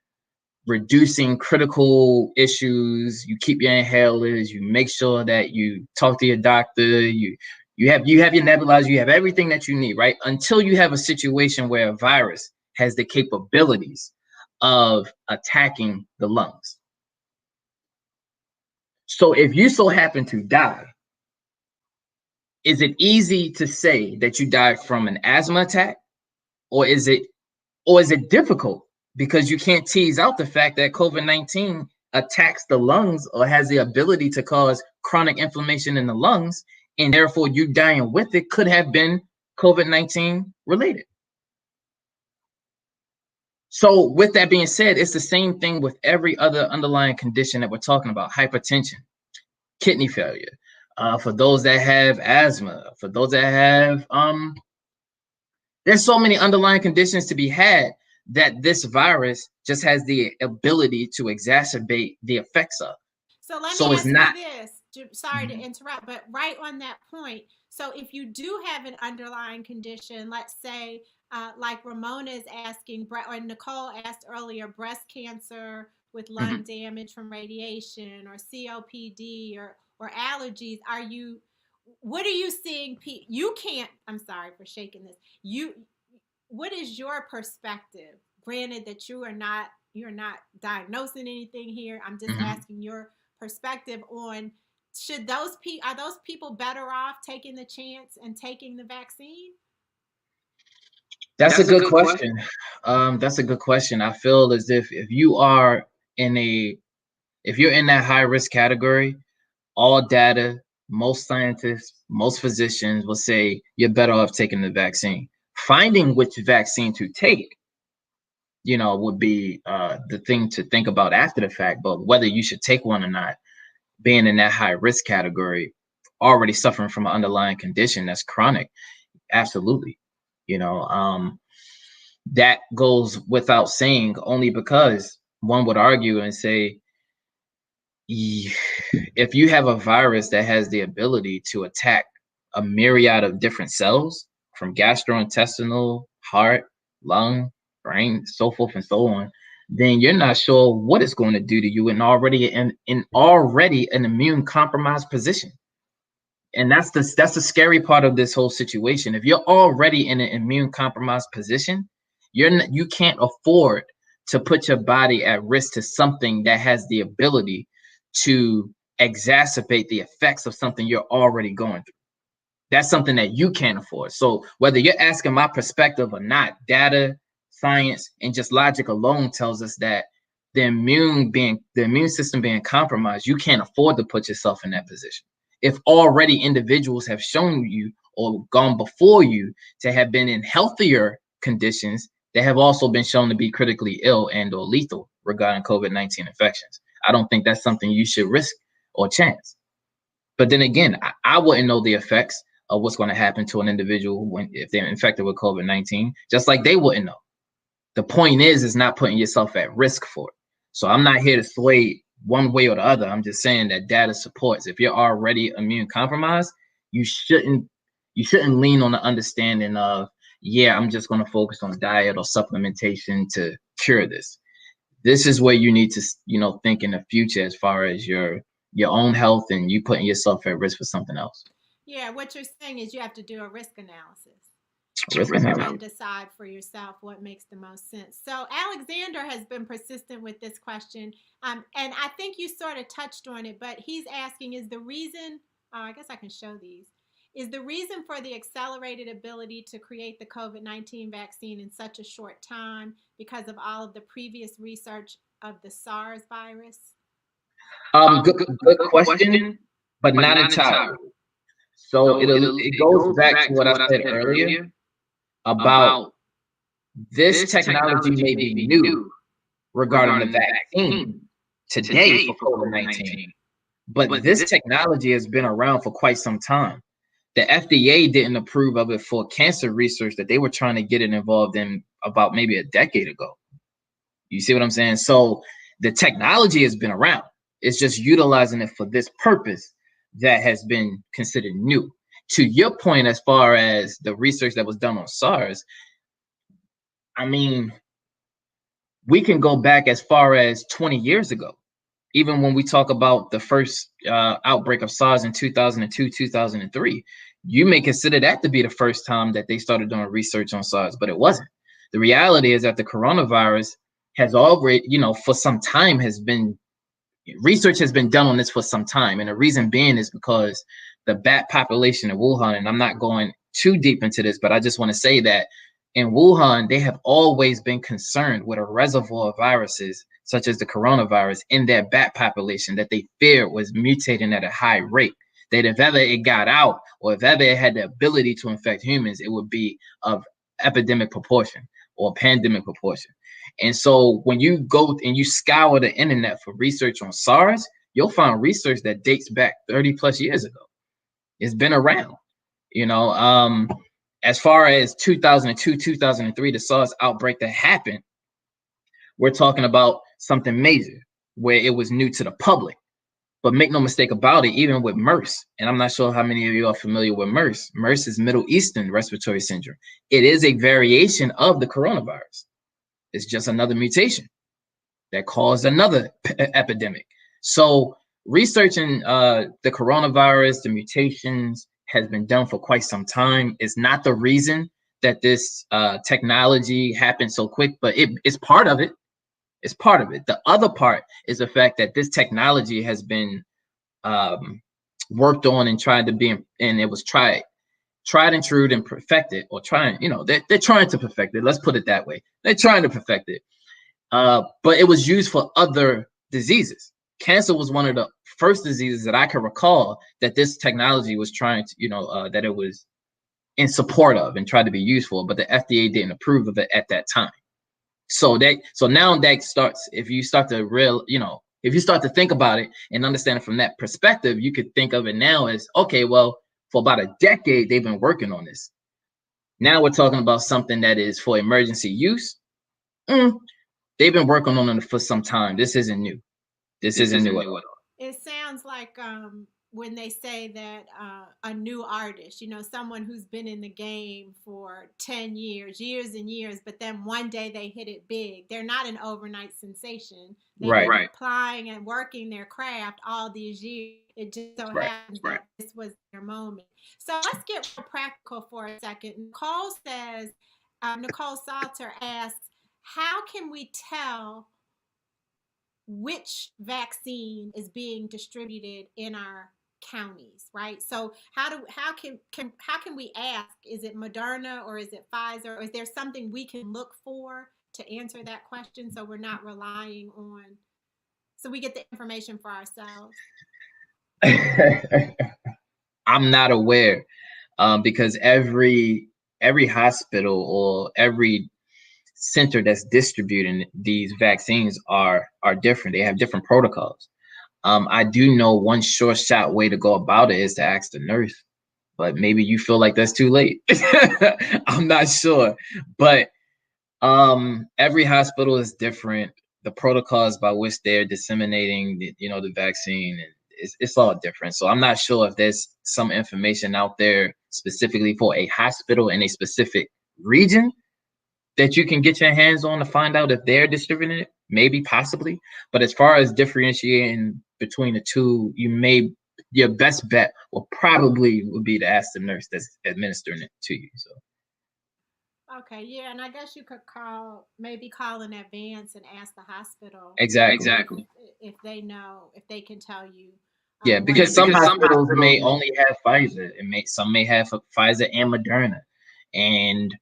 reducing critical issues. You keep your inhalers, you make sure that you talk to your doctor, you have your nebulizer, you have everything that you need, right? Until you have a situation where a virus has the capabilities of attacking the lungs. So if you so happen to die, is it easy to say that you died from an asthma attack? Or is it difficult because you can't tease out the fact that COVID-19 attacks the lungs or has the ability to cause chronic inflammation in the lungs, and therefore you dying with it could have been COVID-19 related. So with that being said, it's the same thing with every other underlying condition that we're talking about: hypertension, kidney failure, for those that have asthma, for those that have there's so many underlying conditions to be had that this virus just has the ability to exacerbate the effects of. So let me ask you this. Sorry to interrupt, but right on that point. So if you do have an underlying condition, let's say like Ramona is asking, or Nicole asked earlier, breast cancer with lung damage from radiation, or COPD, or allergies, what are you seeing? You can't, I'm sorry for shaking this. What is your perspective? Granted that you're not diagnosing anything here. I'm just asking your perspective on, are those people better off taking the chance and taking the vaccine? That's a good question. That's a good question. I feel as if you're in that high risk category, all data, most scientists, most physicians will say you're better off taking the vaccine. Finding which vaccine to take, would be the thing to think about after the fact. But whether you should take one or not, being in that high risk category, already suffering from an underlying condition that's chronic, absolutely. That goes without saying, only because one would argue and say, if you have a virus that has the ability to attack a myriad of different cells, from gastrointestinal, heart, lung, brain, so forth and so on, then you're not sure what it's going to do to you in already an immune compromised position. And that's the scary part of this whole situation. If you're already in an immune compromised position, you can't afford to put your body at risk to something that has the ability to exacerbate the effects of something you're already going through. That's something that you can't afford. So whether you're asking my perspective or not, data, science, and just logic alone tells us that the immune system being compromised, you can't afford to put yourself in that position. If already individuals have shown you or gone before you to have been in healthier conditions that have also been shown to be critically ill and or lethal regarding COVID-19 infections, I don't think that's something you should risk or chance. But then again, I wouldn't know the effects of what's going to happen to an individual if they're infected with COVID-19, just like they wouldn't know. The point is not putting yourself at risk for it. So I'm not here to sway one way or the other. I'm just saying that data supports, if you're already immune compromised, you shouldn't lean on the understanding of, I'm just going to focus on diet or supplementation to cure this. This is where you need to, think in the future as far as your own health and you putting yourself at risk for something else. Yeah, what you're saying is you have to do a risk analysis. And decide for yourself what makes the most sense. So Alexander has been persistent with this question, and I think you sort of touched on it, but he's asking, is the reason, I guess I can show these, is the reason for the accelerated ability to create the COVID-19 vaccine in such a short time because of all of the previous research of the SARS virus? Good question, but not entirely. So it goes back to what I said earlier about this technology may be new regarding the vaccine today for COVID-19, but this technology has been around for quite some time. The FDA didn't approve of it for cancer research that they were trying to get it involved in about maybe a decade ago. You see what I'm saying? So the technology has been around. It's just utilizing it for this purpose that has been considered new. To your point, as far as the research that was done on SARS, I mean, we can go back as far as 20 years ago. Even when we talk about the first outbreak of SARS in 2002, 2003, you may consider that to be the first time that they started doing research on SARS, but it wasn't. The reality is that the coronavirus has already, for some time research has been done on this for some time. And the reason being is because the bat population in Wuhan, and I'm not going too deep into this, but I just want to say that in Wuhan, they have always been concerned with a reservoir of viruses, such as the coronavirus, in their bat population that they feared was mutating at a high rate. That if ever it got out, or if ever it had the ability to infect humans, it would be of epidemic proportion or pandemic proportion. And so when you go and you scour the internet for research on SARS, you'll find research that dates back 30 plus years ago. It's been around, as far as 2002, 2003, the SARS outbreak that happened, we're talking about something major where it was new to the public. But make no mistake about it, even with MERS, and I'm not sure how many of you are familiar with MERS. MERS is Middle Eastern Respiratory Syndrome. It is a variation of the coronavirus. It's just another mutation that caused another epidemic. So researching the coronavirus, the mutations, has been done for quite some time. It's not the reason that this technology happened so quick, but it's part of it. It's part of it. The other part is the fact that this technology has been worked on and tried to be, and it was tried and true and perfected, or trying, they're trying to perfect it. Let's put it that way. They're trying to perfect it. But it was used for other diseases. Cancer was one of the first diseases that I can recall that this technology was trying to, that it was in support of and tried to be used for, but the FDA didn't approve of it at that time. So now that starts, if you start to think about it and understand it from that perspective, you could think of it now as, okay, well, for about a decade, they've been working on this. Now we're talking about something that is for emergency use. They've been working on it for some time. This isn't new. This isn't new at all. It sounds like when they say that a new artist, someone who's been in the game for 10 years and years, but then one day they hit it big. They're not an overnight sensation. They've been applying and working their craft all these years. It just so happens that this was their moment. So let's get more practical for a second. Nicole Salter asks, how can we tell which vaccine is being distributed in our counties, right? So how can we ask, is it Moderna or is it Pfizer, or is there something we can look for to answer that question, so we're not relying on, so we get the information for ourselves? I'm not aware, because every hospital or every center that's distributing these vaccines are different. They have different protocols. I do know one sure shot way to go about it is to ask the nurse, but maybe you feel like that's too late. I'm not sure, but every hospital is different. The protocols by which they're disseminating the vaccine, and it's all different. So I'm not sure if there's some information out there specifically for a hospital in a specific region that you can get your hands on to find out if they're distributing it, maybe, possibly. But as far as differentiating between the two, your best bet would be to ask the nurse that's administering it to you. So. Okay, yeah, and I guess you could call in advance and ask the hospital. Exactly. If they know, if they can tell you. Yeah, because some hospitals may only have Pfizer. Some may have Pfizer and Moderna, and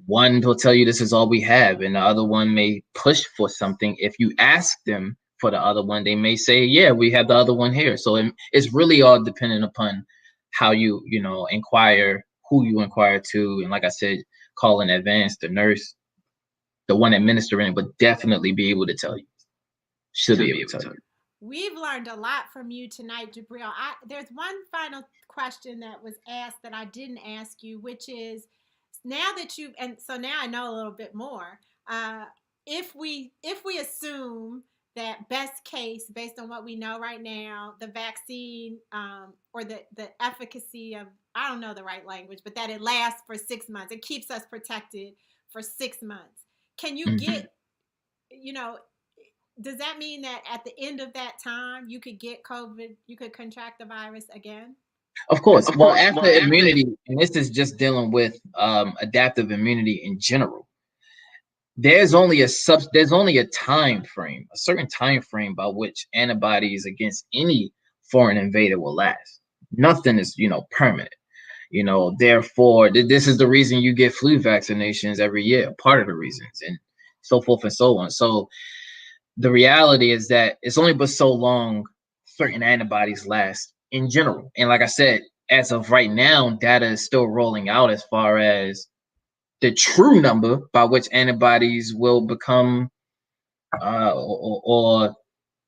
one will tell you this is all we have, and the other one may push for something. If you ask them for the other one, they may say, yeah, we have the other one here. So it's really all dependent upon how you inquire, who you inquire to, and like I said, call in advance the nurse, the one administering, but definitely be able to tell you. Should be able to tell you. We've learned a lot from you tonight, Jabril. There's one final question that was asked that I didn't ask you, which is, now that you, and so now I know a little bit more. If we assume that best case, based on what we know right now, the vaccine or the efficacy of, I don't know the right language, but that it lasts for 6 months, it keeps us protected for 6 months. Can you get, does that mean that at the end of that time you could get COVID, you could contract the virus again? Of course. Well, after immunity, and this is just dealing with adaptive immunity in general, there's only a time frame, a certain time frame by which antibodies against any foreign invader will last. Nothing is, permanent. Therefore, this is the reason you get flu vaccinations every year, part of the reasons, and so forth and so on. So the reality is that it's only but so long certain antibodies last in general. And like I said, as of right now, data is still rolling out as far as the true number by which antibodies will become or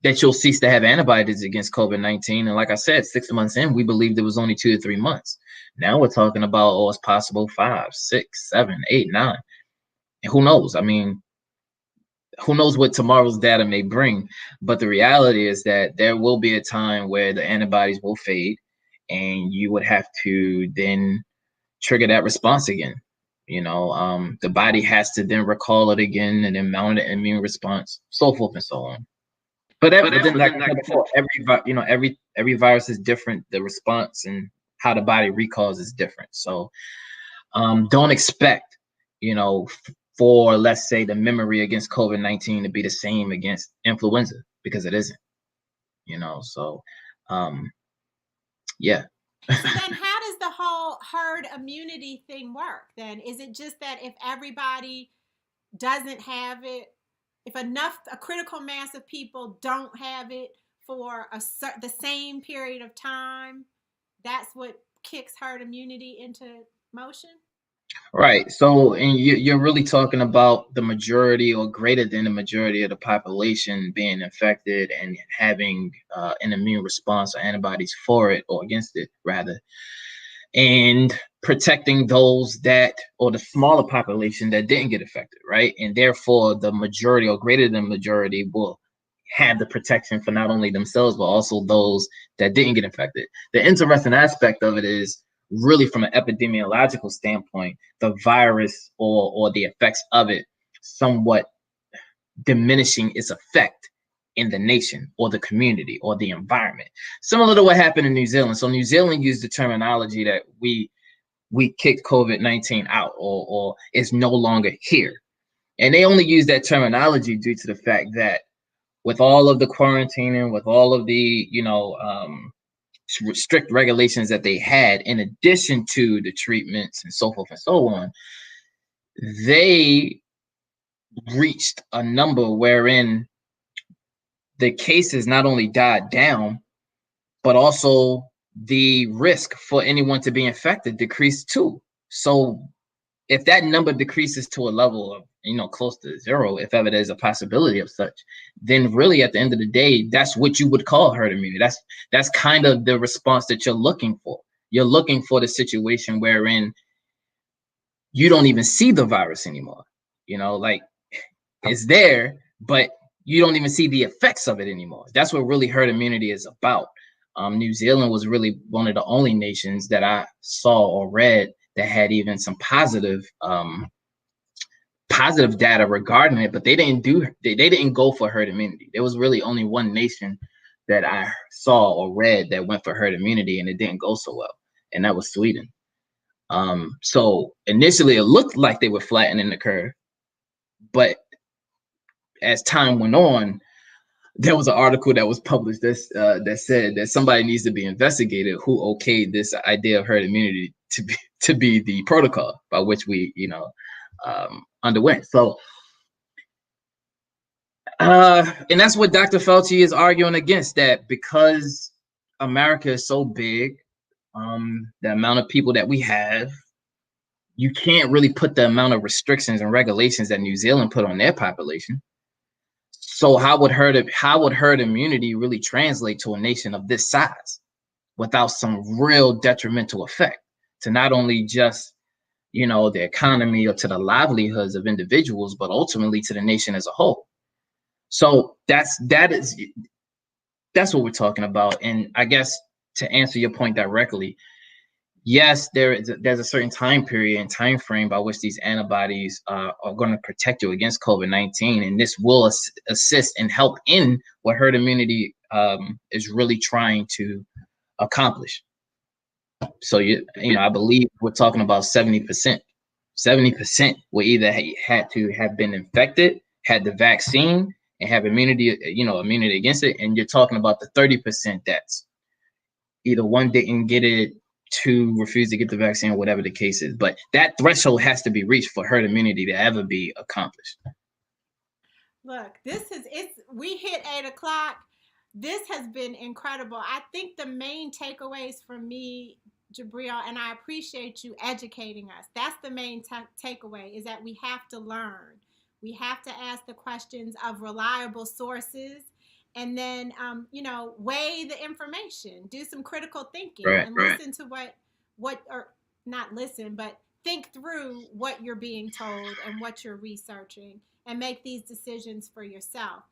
that you'll cease to have antibodies against COVID-19. And like I said, 6 months in, we believed it was only 2 to 3 months. Now we're talking about, it's possible 5, 6, 7, 8, 9. And who knows? I mean, who knows what tomorrow's data may bring, but the reality is that there will be a time where the antibodies will fade and you would have to then trigger that response again. The body has to then recall it again and then mount an immune response, so forth and so on. But then, like before, every virus is different. The response and how the body recalls is different. So don't expect, for, let's say, the memory against COVID-19 to be the same against influenza, because it isn't, so yeah. So then how does the whole herd immunity thing work then? Is it just that if everybody doesn't have it, if a critical mass of people don't have it for the same period of time, that's what kicks herd immunity into motion? Right. So, and you're really talking about the majority or greater than the majority of the population being infected and having an immune response or antibodies for it, or against it rather, and protecting those or the smaller population that didn't get affected, right? And therefore the majority or greater than majority will have the protection for not only themselves, but also those that didn't get infected. The interesting aspect of it is, really from an epidemiological standpoint, the virus or the effects of it somewhat diminishing its effect in the nation or the community or the environment. Similar to what happened in New Zealand. So New Zealand used the terminology that we kicked COVID-19 out, or it's no longer here. And they only use that terminology due to the fact that with all of the quarantining, with all of the, strict regulations that they had, in addition to the treatments and so forth and so on, they reached a number wherein the cases not only died down, but also the risk for anyone to be infected decreased too. So if that number decreases to a level of, close to zero, if ever there's a possibility of such, then really at the end of the day, that's what you would call herd immunity. That's kind of the response that you're looking for. You're looking for the situation wherein you don't even see the virus anymore. Like it's there, but you don't even see the effects of it anymore. That's what really herd immunity is about. New Zealand was really one of the only nations that I saw or read that had even some positive data regarding it, but they didn't go for herd immunity. There was really only one nation that I saw or read that went for herd immunity, and it didn't go so well, and that was Sweden. So initially it looked like they were flattening the curve, but as time went on, there was an article that was published that said that somebody needs to be investigated who okayed this idea of herd immunity to be the protocol by which we underwent. So and that's what Dr. Fauci is arguing against, that because America is so big, the amount of people that we have, you can't really put the amount of restrictions and regulations that New Zealand put on their population. So how would herd immunity really translate to a nation of this size without some real detrimental effect to not only just, the economy or to the livelihoods of individuals, but ultimately to the nation as a whole? So that's what we're talking about. And I guess to answer your point directly, yes, there's a certain time period and time frame by which these antibodies are going to protect you against COVID-19, and this will assist and help in what herd immunity is really trying to accomplish. So I believe we're talking about 70%. 70% will either had to have been infected, had the vaccine, and have immunity against it. And you're talking about the 30% that's either one didn't get it, two refuse to get the vaccine, or whatever the case is. But that threshold has to be reached for herd immunity to ever be accomplished. Look, we hit 8:00. This has been incredible. I think the main takeaways for me, Jabril, and I appreciate you educating us. That's the main takeaway, is that we have to learn. We have to ask the questions of reliable sources, and then, weigh the information, do some critical thinking, and listen to or not listen, but think through what you're being told and what you're researching, and make these decisions for yourself.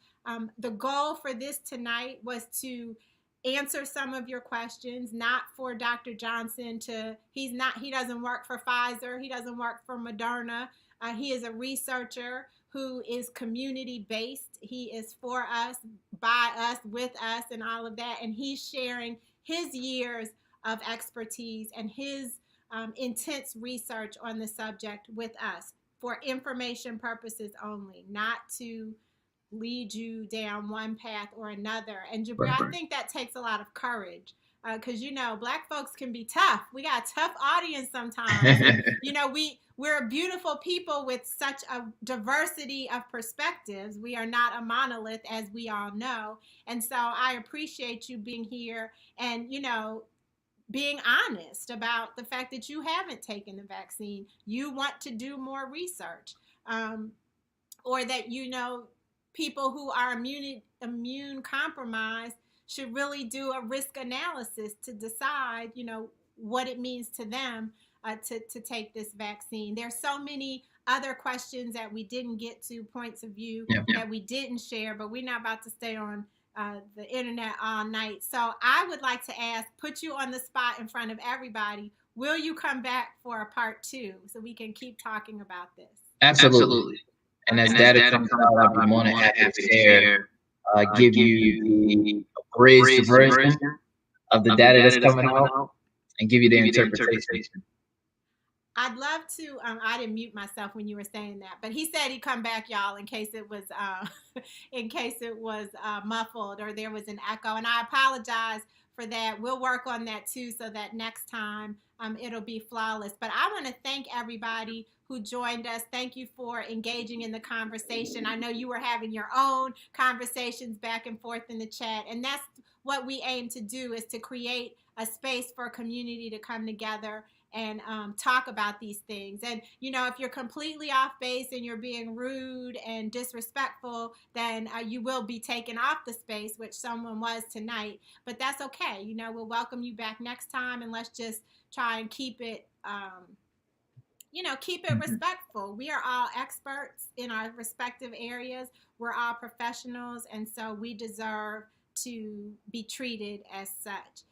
The goal for this tonight was to answer some of your questions, not for Dr. Johnson he doesn't work for Pfizer, he doesn't work for Moderna. He is a researcher who is community based. He is for us, by us, with us, and all of that. And he's sharing his years of expertise and his intense research on the subject with us for information purposes only, not to lead you down one path or another. And Jabril, I think that takes a lot of courage, because Black folks can be tough. We got a tough audience sometimes. We're a beautiful people with such a diversity of perspectives. We are not a monolith, as we all know. And so I appreciate you being here and being honest about the fact that you haven't taken the vaccine. You want to do more research, or that people who are immune compromised should really do a risk analysis to decide, what it means to them to take this vaccine. There's so many other questions that we didn't get to, points of view that we didn't share, but we're not about to stay on the internet all night. So I would like to put you on the spot in front of everybody. Will you come back for a part 2 so we can keep talking about this? Absolutely. And as data comes out, I'll be more than happy to share, give you the abridged version of the data that's coming out and give you the interpretation. I'd love to. I didn't mute myself when you were saying that, but he said he'd come back, y'all, in case it was muffled or there was an echo. And I apologize for that. We'll work on that too, so that next time it'll be flawless. But I want to thank everybody who joined us. Thank you for engaging in the conversation. I know you were having your own conversations back and forth in the chat, and that's what we aim to do, is to create a space for a community to come together and talk about these things. And, if you're completely off base and you're being rude and disrespectful, then you will be taken off the space, which someone was tonight. But that's okay. We'll welcome you back next time, and let's just try and keep it, respectful. We are all experts in our respective areas. We're all professionals, and so we deserve to be treated as such.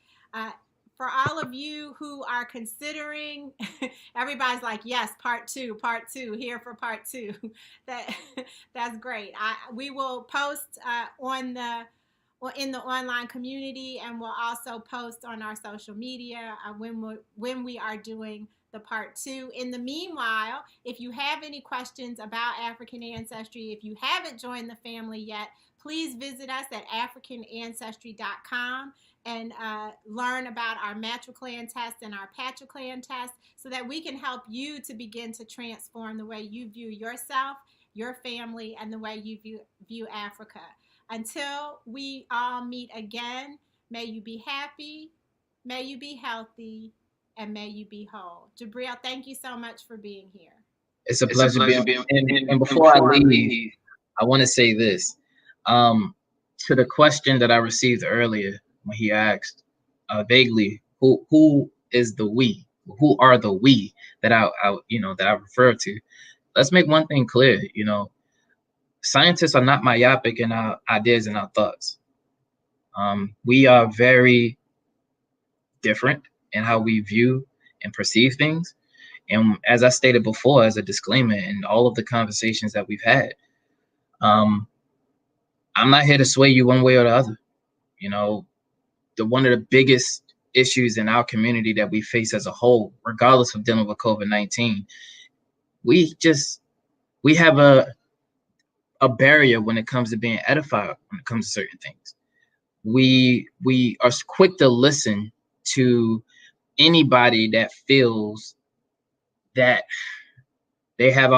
For all of you who are considering, everybody's like, yes, part 2, here for part 2. That's great. We will post in the online community, and we'll also post on our social media when we are doing the part 2. In the meanwhile, if you have any questions about African ancestry, if you haven't joined the family yet, please visit us at africanancestry.com and learn about our matriclan test and our patriclan test, so that we can help you to begin to transform the way you view yourself, your family, and the way you view Africa. Until we all meet again, may you be happy, May you be healthy and may you be whole. Jabril, thank you so much for being here. It's a pleasure being. And before I leave, I want to say this. To the question that I received earlier when he asked vaguely, who is the we? Who are the we that I that I refer to? Let's make one thing clear. Scientists are not myopic in our ideas and our thoughts. We are very different in how we view and perceive things. And as I stated before, as a disclaimer in all of the conversations that we've had, I'm not here to sway you one way or the other. One of the biggest issues in our community that we face as a whole, regardless of dealing with COVID-19, we have a barrier when it comes to being edified when it comes to certain things. We are quick to listen to anybody that feels that they have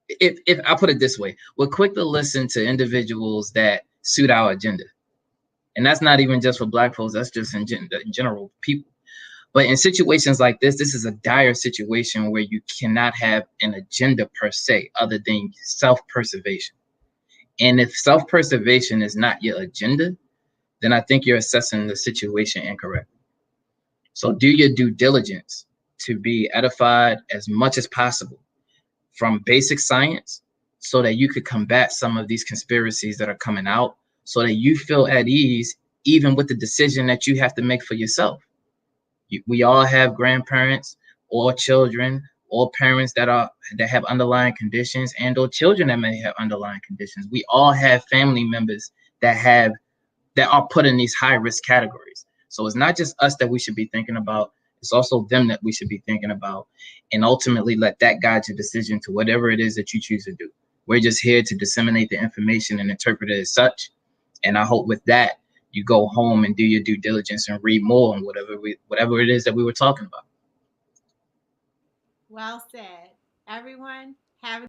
if I put it this way, we're quick to listen to individuals that suit our agenda. And that's not even just for Black folks, that's just in general people. But in situations like this is a dire situation where you cannot have an agenda per se other than self-preservation. And if self-preservation is not your agenda, then I think you're assessing the situation incorrectly. So do your due diligence to be edified as much as possible from basic science so that you could combat some of these conspiracies that are coming out, so that you feel at ease even with the decision that you have to make for yourself. We all have grandparents or children or parents that have underlying conditions and or children that may have underlying conditions. We all have family members that are put in these high risk categories. So it's not just us that we should be thinking about, it's also them that we should be thinking about, and ultimately let that guide your decision to whatever it is that you choose to do. We're just here to disseminate the information and interpret it as such. And I hope with that, you go home and do your due diligence and read more on whatever it is that we were talking about. Well said. Everyone, have a